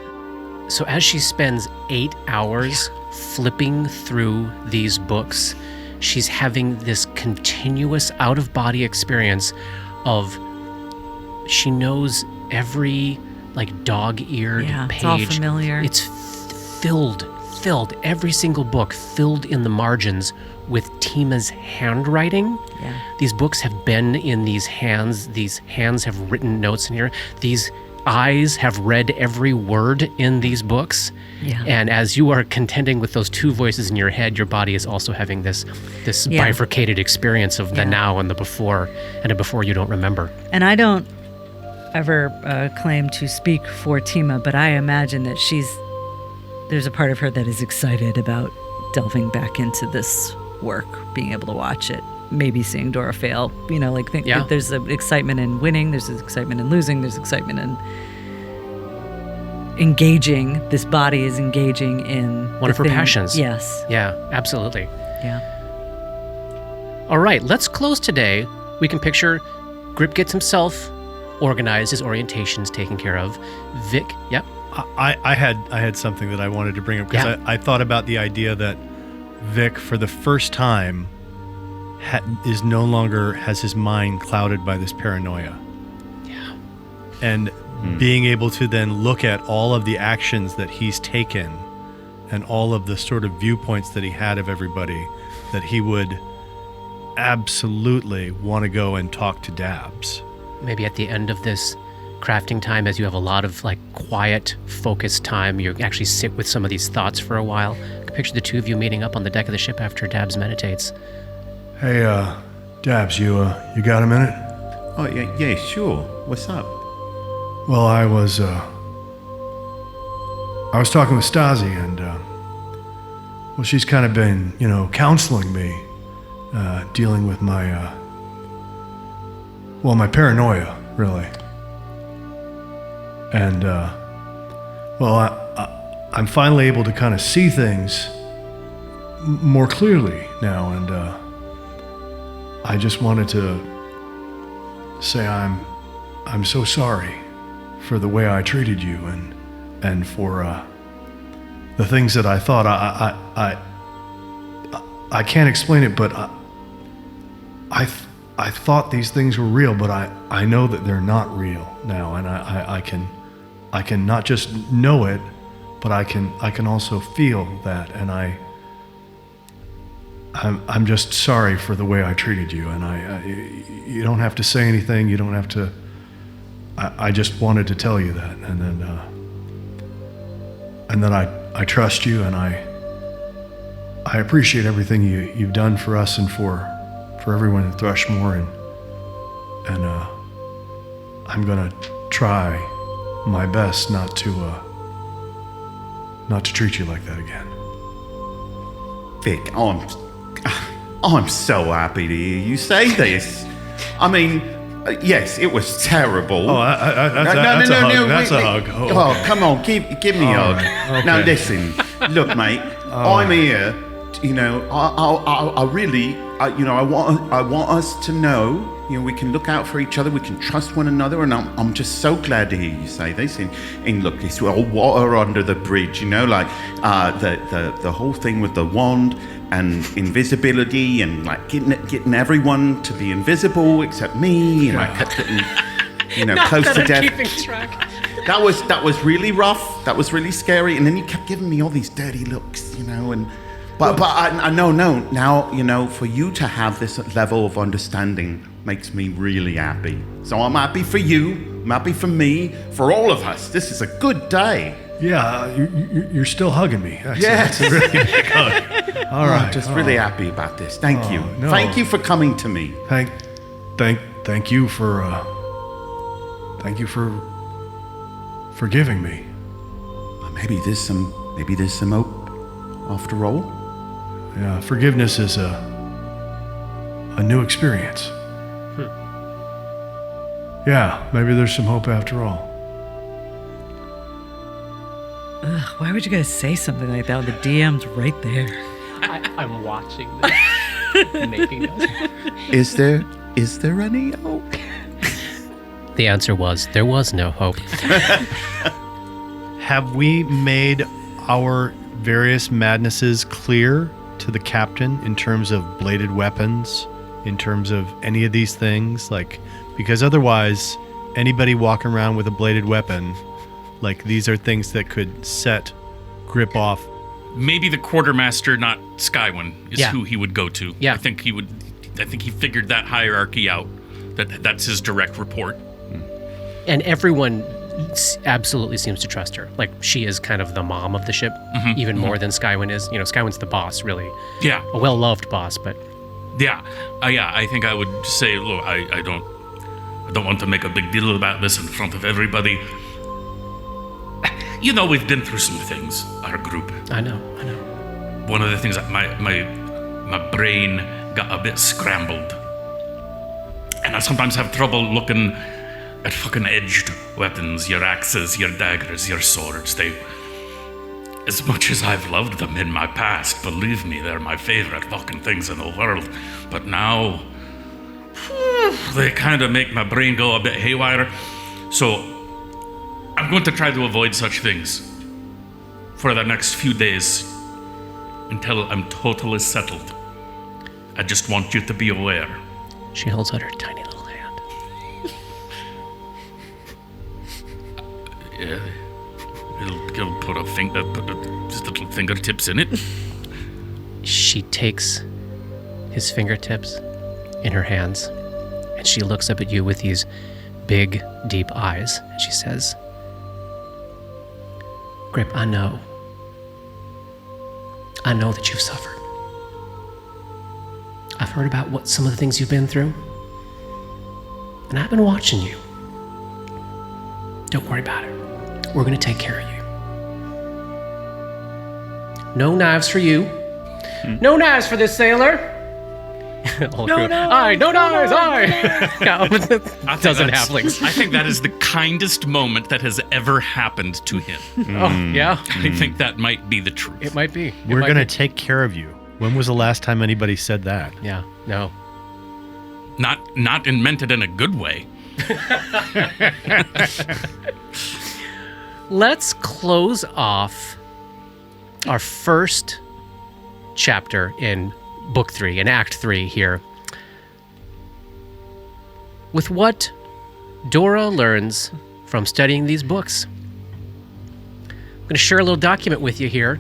So as she spends 8 hours flipping through these books, she's having this continuous out-of-body experience of she knows every dog-eared Yeah, page. it's all familiar. It's filled, every single book filled in the margins with Tima's handwriting. Yeah. These books have been in these hands. These hands have written notes in here. These eyes have read every word in these books. Yeah. And as you are contending with those two voices in your head, your body is also having this Yeah. bifurcated experience of the Yeah. now and the before, and a before you don't remember. And I don't ever claim to speak for Tima, but I imagine that there's a part of her that is excited about delving back into this work, being able to watch it, maybe seeing Dora fail. Yeah. There's an excitement in winning, there's an excitement in losing, there's excitement in engaging. This body is engaging in One of her passions. Yes. Yeah, absolutely. Yeah. All right, let's close today. We can picture Grip gets himself organized, his orientation's taken care of. Vic, yep. I had something that I wanted to bring up because Yeah. I thought about the idea that Vic, for the first time, is no longer has his mind clouded by this paranoia. Yeah. And being able to then look at all of the actions that he's taken and all of the sort of viewpoints that he had of everybody, that he would absolutely want to go and talk to Dabs. Maybe at the end of this crafting time, as you have a lot of like quiet, focused time, you actually sit with some of these thoughts for a while. I can picture the two of you meeting up on the deck of the ship after Dabs meditates. Hey, Dabs, you got a minute? Oh, yeah, sure. What's up? Well, I was talking with Stasi, and well, she's kind of been, counseling me, dealing with my my paranoia, really. And I'm finally able to kind of see things more clearly now, and I just wanted to say I'm so sorry for the way I treated you and for the things that I thought. I can't explain it, but I thought these things were real, but I know that they're not real now, and I can not just know it, but I can also feel that, and I'm just sorry for the way I treated you, and you don't have to say anything. You don't have to. I just wanted to tell you that, and then I trust you, and I appreciate everything you've done for us and for everyone in Thrushmore, and I'm gonna try my best not to treat you like that again. Vic, I'm so happy to hear you say this. I mean, yes, it was terrible. Oh, that's a hug. That's a hug. Oh, come on, give me a hug. Okay. Now listen, look, mate, I'm here. I really, I want us to know. We can look out for each other. We can trust one another, and I'm just so glad to hear you say this. And look, it's all water under the bridge. Like the whole thing with the wand and invisibility, and like getting everyone to be invisible except me. I kept getting, close to death. Keeping track. That was really rough. That was really scary. And then you kept giving me all these dirty looks, and. But I know now, for you to have this level of understanding makes me really happy. So I'm happy for you, I'm happy for me, for all of us. This is a good day. Yeah, you're still hugging me. Yes. That's a really big hug. All right. I'm just really happy about this. Thank you. No. Thank you for coming to me. Thank you for forgiving me. Maybe there's some hope after all. Yeah, forgiveness is a new experience. Yeah, maybe there's some hope after all. Ugh, why would you guys say something like that when the DM's right there? I'm watching this, making notes. Is there any hope? The answer was there was no hope. Have we made our various madnesses clear to the captain in terms of bladed weapons, in terms of any of these things? Because otherwise, anybody walking around with a bladed weapon, these are things that could set Grip off. Maybe the quartermaster, not Skywin, is Yeah. who he would go to. Yeah. I think he figured that hierarchy out. That's his direct report. And everyone absolutely seems to trust her. She is kind of the mom of the ship, even more than Skywin is. Skywin's the boss, really. Yeah. A well-loved boss, but... Yeah. I think I would say, look, I don't want to make a big deal about this in front of everybody. We've been through some things, our group. I know. One of the things that my brain got a bit scrambled. And I sometimes have trouble looking at fucking edged weapons, your axes, your daggers, your swords. As much as I've loved them in my past, believe me, they're my favorite fucking things in the world. But now, they kind of make my brain go a bit haywire. So, I'm going to try to avoid such things for the next few days until I'm totally settled. I just want you to be aware. She holds out her tiny little hand. Yeah. He'll put just little fingertips in it. She takes his fingertips in her hands, and she looks up at you with these big, deep eyes, and she says, Grip, I know that you've suffered. I've heard about some of the things you've been through, and I've been watching you. Don't worry about it. We're going to take care of you. No knives for you. No knives for this sailor. No knives, doesn't have links. I think that is the kindest moment that has ever happened to him. Oh, yeah. I think that might be the truth. It might be. We're going to take care of you. When was the last time anybody said that? Yeah, no. Not meant it in a good way. Let's close off our first chapter in Book 3, in Act 3 here, with what Dora learns from studying these books. I'm going to share a little document with you here.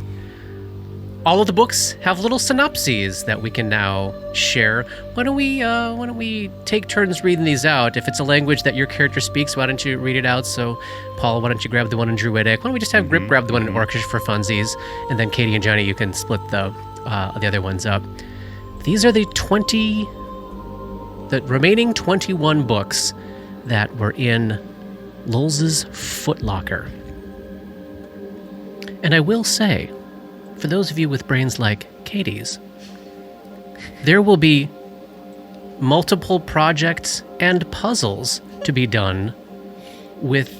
All of the books have little synopses that we can now share. Why don't we take turns reading these out? If it's a language that your character speaks, why don't you read it out? So, Paul, why don't you grab the one in Druidic? Why don't we just have Grip grab the one in Orcish for funsies, and then Katie and Johnny, you can split the other ones up. These are the remaining 21 books that were in Lulz's footlocker. And I will say, for those of you with brains like Katie's, there will be multiple projects and puzzles to be done with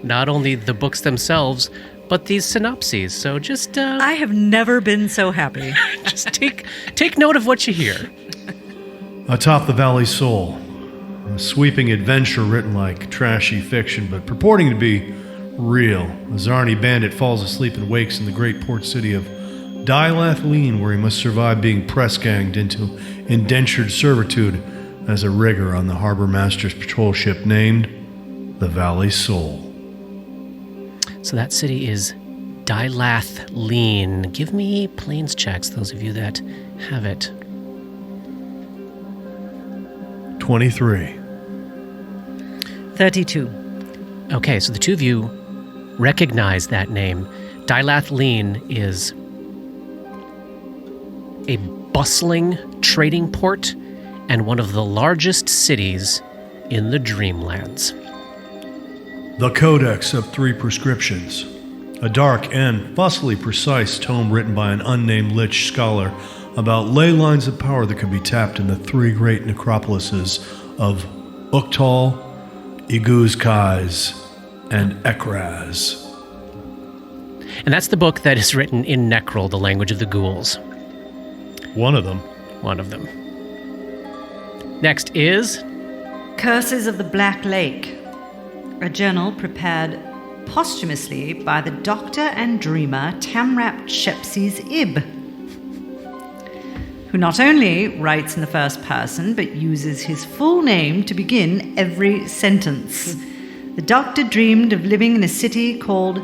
not only the books themselves, but these synopses. So just I have never been so happy. just take note of what you hear. Atop the Valley Soul, a sweeping adventure written like trashy fiction, but purporting to be real. A Zarni bandit falls asleep and wakes in the great port city of Dilathleen, where he must survive being press-ganged into indentured servitude as a rigger on the harbor master's patrol ship named the Valley Soul. So that city is Dilathleen. Give me planes checks, those of you that have it. 23. 32. Okay, so the two of you recognize that name. Dilathleen is a bustling trading port and one of the largest cities in the Dreamlands. The Codex of Three Prescriptions, a dark and fussily precise tome written by an unnamed lich scholar about ley lines of power that could be tapped in the three great necropolises of Uktal, Iguzkais, and Ekraz. And that's the book that is written in Necrol, the language of the ghouls. One of them. One of them. Next is Curses of the Black Lake, a journal prepared posthumously by the doctor and dreamer Tamrap Shepsi's Ib, who not only writes in the first person, but uses his full name to begin every sentence. The doctor dreamed of living in a city called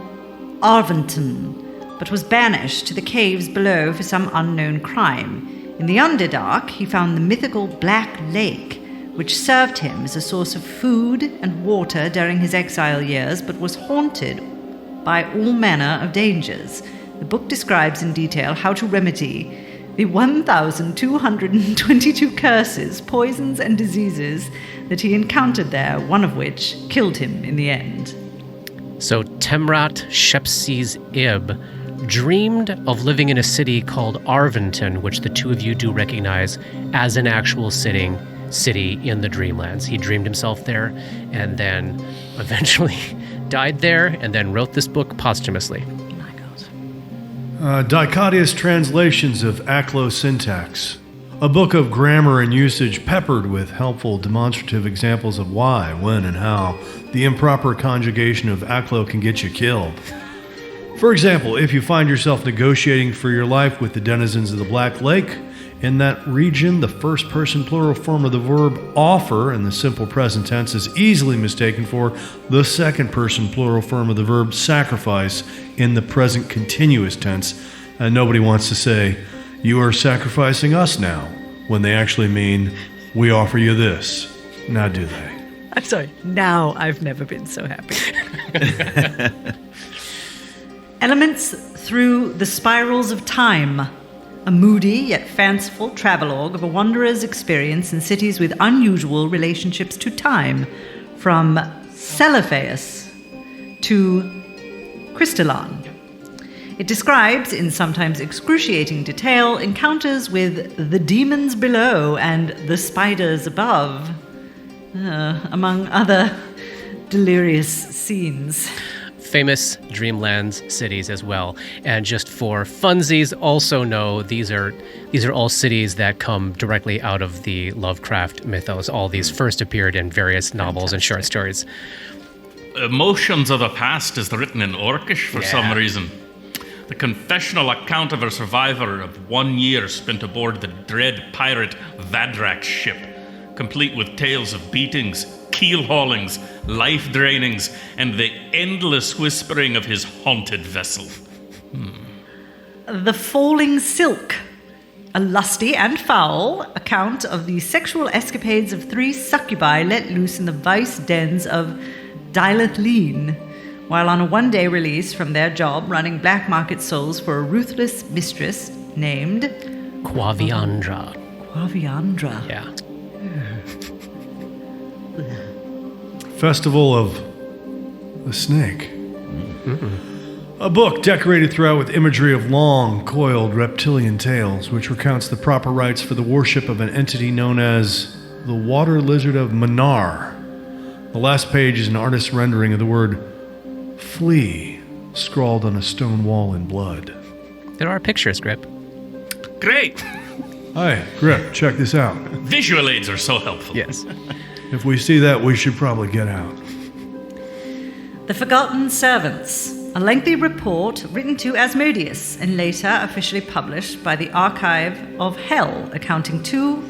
Arventon, but was banished to the caves below for some unknown crime. In the Underdark, he found the mythical Black Lake, which served him as a source of food and water during his exile years, but was haunted by all manner of dangers. The book describes in detail how to remedy the 1,222 curses, poisons, and diseases that he encountered there, one of which killed him in the end. So Temrat Shepsi's Ib dreamed of living in a city called Arventon, which the two of you do recognize as an actual city in the Dreamlands. He dreamed himself there and then eventually died there and then wrote this book posthumously. Dicadius Translations of Aklo Syntax, a book of grammar and usage peppered with helpful demonstrative examples of why, when, and how the improper conjugation of Aklo can get you killed. For example, if you find yourself negotiating for your life with the denizens of the Black Lake In that region, the first person plural form of the verb offer in the simple present tense is easily mistaken for the second person plural form of the verb sacrifice in the present continuous tense. And nobody wants to say, "You are sacrificing us now," when they actually mean, "We offer you this." Now do they? I'm sorry. Now I've never been so happy. Elements through the spirals of time. A moody yet fanciful travelogue of a wanderer's experience in cities with unusual relationships to time, from Celophaeus to Crystallon. It describes, in sometimes excruciating detail, encounters with the demons below and the spiders above, among other delirious scenes. Famous Dreamlands cities as well. And just for funsies, also know these are all cities that come directly out of the Lovecraft mythos. All these first appeared in various novels and short stories. Emotions of the Past is written in Orcish for some reason. The confessional account of a survivor of 1 year spent aboard the dread pirate Vadrak's ship, complete with tales of beatings, keel haulings, life drainings, and the endless whispering of his haunted vessel. The Falling Silk, a lusty and foul account of the sexual escapades of 3 succubi let loose in the vice dens of Dilathleen, while on a one-day release from their job running black market souls for a ruthless mistress named Quaviandra. Quaviandra. Yeah. Festival of the Snake. A book decorated throughout with imagery of long, coiled reptilian tails, which recounts the proper rites for the worship of an entity known as the Water Lizard of Manar. The last page is an artist's rendering of the word flea scrawled on a stone wall in blood. There are pictures, Grip. Great! Hi, Grip, check this out. Visual aids are so helpful. Yes. If we see that, we should probably get out. The Forgotten Servants, a lengthy report written to Asmodeus and later officially published by the Archive of Hell, accounting 2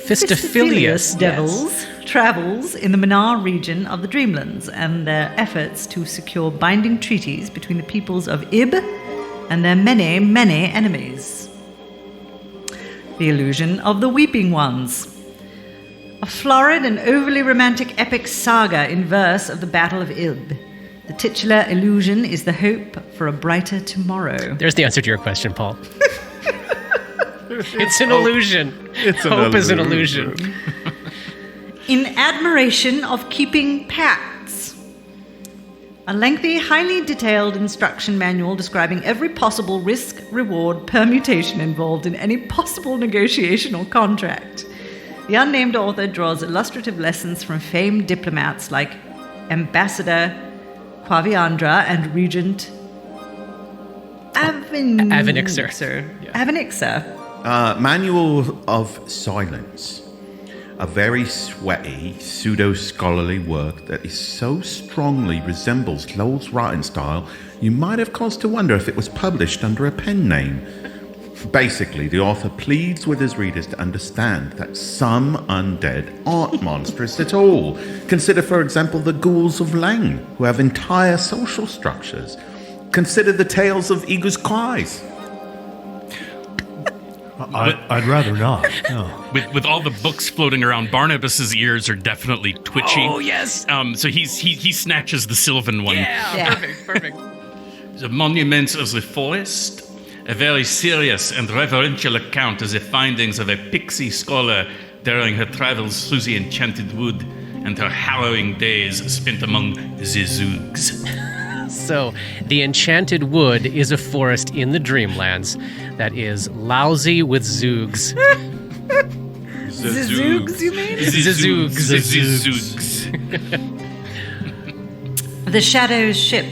Fistophilius devils' travels in the Manar region of the Dreamlands and their efforts to secure binding treaties between the peoples of Ib and their many, many enemies. The Illusion of the Weeping Ones, a florid and overly romantic epic saga in verse of the Battle of Ib. The titular illusion is the hope for a brighter tomorrow. There's the answer to your question, Paul. It's an illusion. Hope is an illusion. In Admiration of Keeping Pacts, a lengthy, highly detailed instruction manual describing every possible risk, reward, permutation involved in any possible negotiation or contract. The unnamed author draws illustrative lessons from famed diplomats like Ambassador Quaviandra and Regent Avenixer. Avenixer. Manual of Silence. A very sweaty, pseudo-scholarly work that is so strongly resembles Lowell's writing style, you might have cause to wonder if it was published under a pen name. Basically, the author pleads with his readers to understand that some undead aren't monstrous at all. Consider, for example, the ghouls of Lang, who have entire social structures. Consider the tales of Egus Quais. I'd rather not. No. With all the books floating around, Barnabas's ears are definitely twitchy. Oh, yes. So he snatches the Sylvan one. Yeah. Perfect. The Monuments of the Forest. A very serious and reverential account of the findings of a pixie scholar during her travels through the Enchanted Wood and her harrowing days spent among the Zoogs. So, the Enchanted Wood is a forest in the Dreamlands that is lousy with zoogs. Zoogs, you mean? Zoogs. The Shadow's Ship,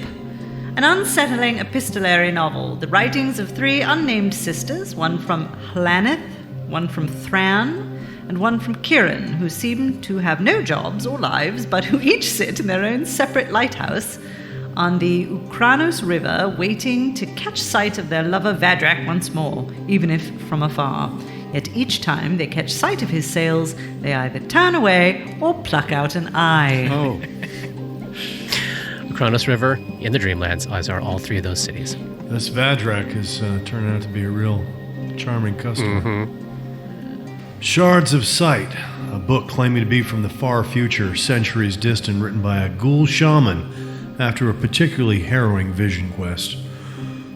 an unsettling epistolary novel, the writings of 3 unnamed sisters, one from Hlaneth, one from Thran, and one from Kirin, who seem to have no jobs or lives, but who each sit in their own separate lighthouse on the Ukranos River, waiting to catch sight of their lover Vadrak once more, even if from afar. Yet each time they catch sight of his sails, they either turn away or pluck out an eye. Oh, Kronos River in the Dreamlands, as are all three of those cities. This Vadrak is turning out to be a real charming customer. Shards of Sight, a book claiming to be from the far future, centuries distant, written by a ghoul shaman after a particularly harrowing vision quest.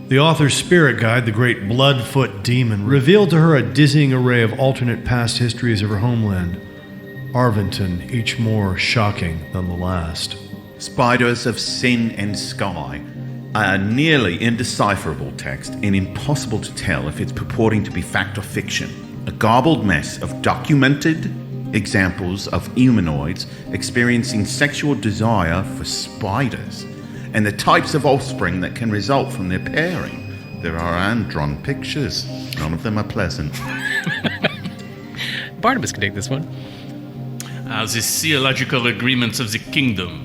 The author's spirit guide, the great Bloodfoot Demon, revealed to her a dizzying array of alternate past histories of her homeland, Arventon, each more shocking than the last. Spiders of Sin and Sky, a nearly indecipherable text and impossible to tell if it's purporting to be fact or fiction. A garbled mess of documented examples of humanoids experiencing sexual desire for spiders, and the types of offspring that can result from their pairing. There are hand-drawn pictures. None of them are pleasant. Barnabas can take this one. The theological agreements of the kingdom.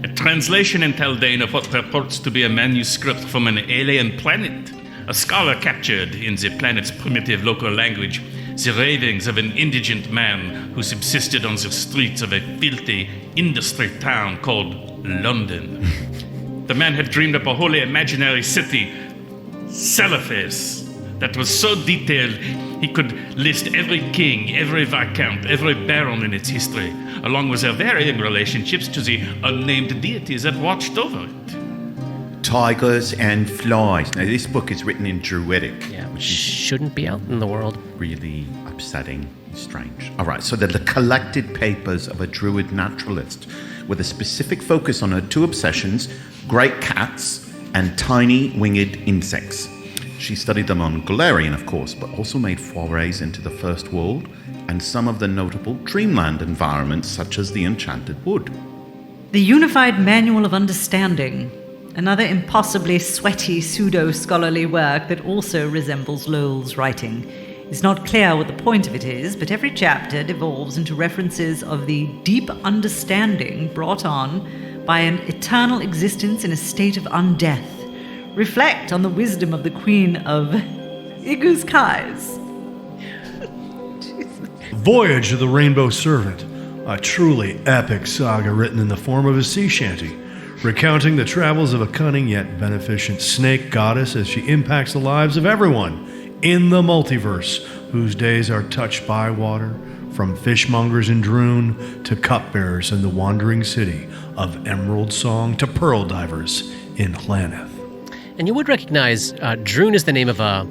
A translation in Taldane of what purports to be a manuscript from an alien planet. A scholar captured in the planet's primitive local language the ravings of an indigent man who subsisted on the streets of a filthy industry town called London. The man had dreamed up a wholly imaginary city, Salaface, that was so detailed he could list every king, every viscount, every baron in its history, along with their varying relationships to the unnamed deities that watched over it. Tigers and Flies. Now, this book is written in Druidic, Which shouldn't be out in the world. really upsetting, strange. All right, so they're the collected papers of a druid naturalist with a specific focus on her two obsessions, great cats and tiny winged insects. She studied them on Golarion, of course, but also made forays into the First World and some of the notable dreamland environments, such as the Enchanted Wood. The Unified Manual of Understanding, another impossibly sweaty pseudo-scholarly work that also resembles Lowell's writing. It's not clear what the point of it is, but every chapter devolves into references of the deep understanding brought on by an eternal existence in a state of undeath. Reflect on the wisdom of the Queen of Iguzkais. Voyage of the Rainbow Servant, a truly epic saga written in the form of a sea shanty, recounting the travels of a cunning yet beneficent snake goddess as she impacts the lives of everyone in the multiverse, whose days are touched by water, from fishmongers in Droon to cupbearers in the wandering city of Emerald Song to pearl divers in Hlaneth. And you would recognize Droon is the name of a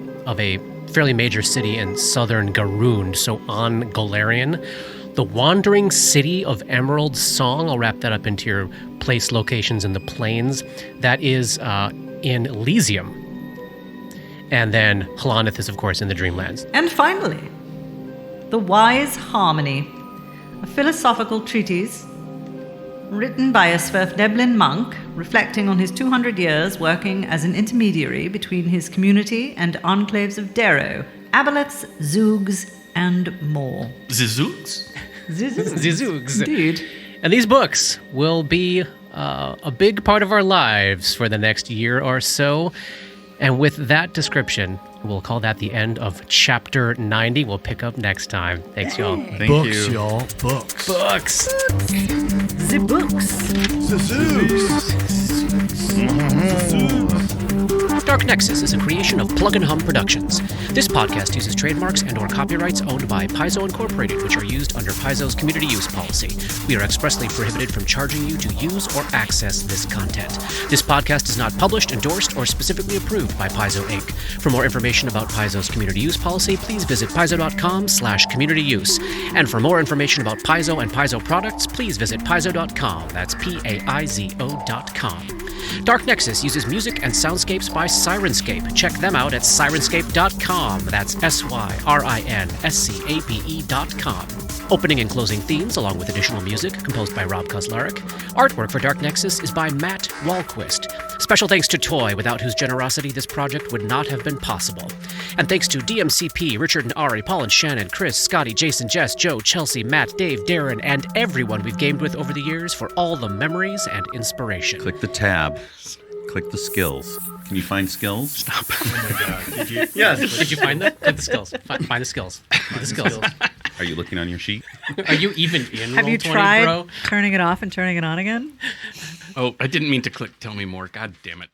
fairly major city in southern Garoon, so on Golarion. The wandering city of Emerald Song, I'll wrap that up into your place locations in the plains. That is in Elysium. And then Hlaneth is, of course, in the Dreamlands. And finally, The Wise Harmony, a philosophical treatise written by a Sverfneblin monk reflecting on his 200 years working as an intermediary between his community and enclaves of Darrow, Aboleths, Zoogs, and more. The Zoogs? Zizoogs. Indeed. And these books will be a big part of our lives for the next year or so. And with that description, we'll call that the end of Chapter 90. We'll pick up next time. Thanks, y'all. Thank Books, you. y'all. Books. Books. The books. Dark Nexus is a creation of Plug and Hum Productions. This podcast uses trademarks and or copyrights owned by Paizo Incorporated, which are used under Paizo's community use policy. We are expressly prohibited from charging you to use or access this content. This podcast is not published, endorsed, or specifically approved by Paizo Inc. For more information about Paizo's community use policy, please visit paizo.com/communityuse. And for more information about Paizo and Paizo products, please visit paizo.com. That's PAIZO.com. Dark Nexus uses music and soundscapes by Sirenscape. Check them out at sirenscape.com. That's SYRINSCAPE.com. Opening and closing themes, along with additional music, composed by Rob Kauzlaric. Artwork for Dark Nexus is by Matt Wahlquist. Special thanks to Toy, without whose generosity this project would not have been possible. And thanks to DMCP, Richard and Ari, Paul and Shannon, Chris, Scotty, Jason, Jess, Joe, Chelsea, Matt, Dave, Darren, and everyone we've gamed with over the years for all the memories and inspiration. Click the tab. Click the skills. Can you find skills? Oh my god! Did you? Yes. Did you find that? Click the skills. Find the skills. Find the skills. Are you looking on your sheet? Are you even in Have you Roll20, tried bro? turning it off and turning it on again? Oh, I didn't mean to click tell me more. God damn it.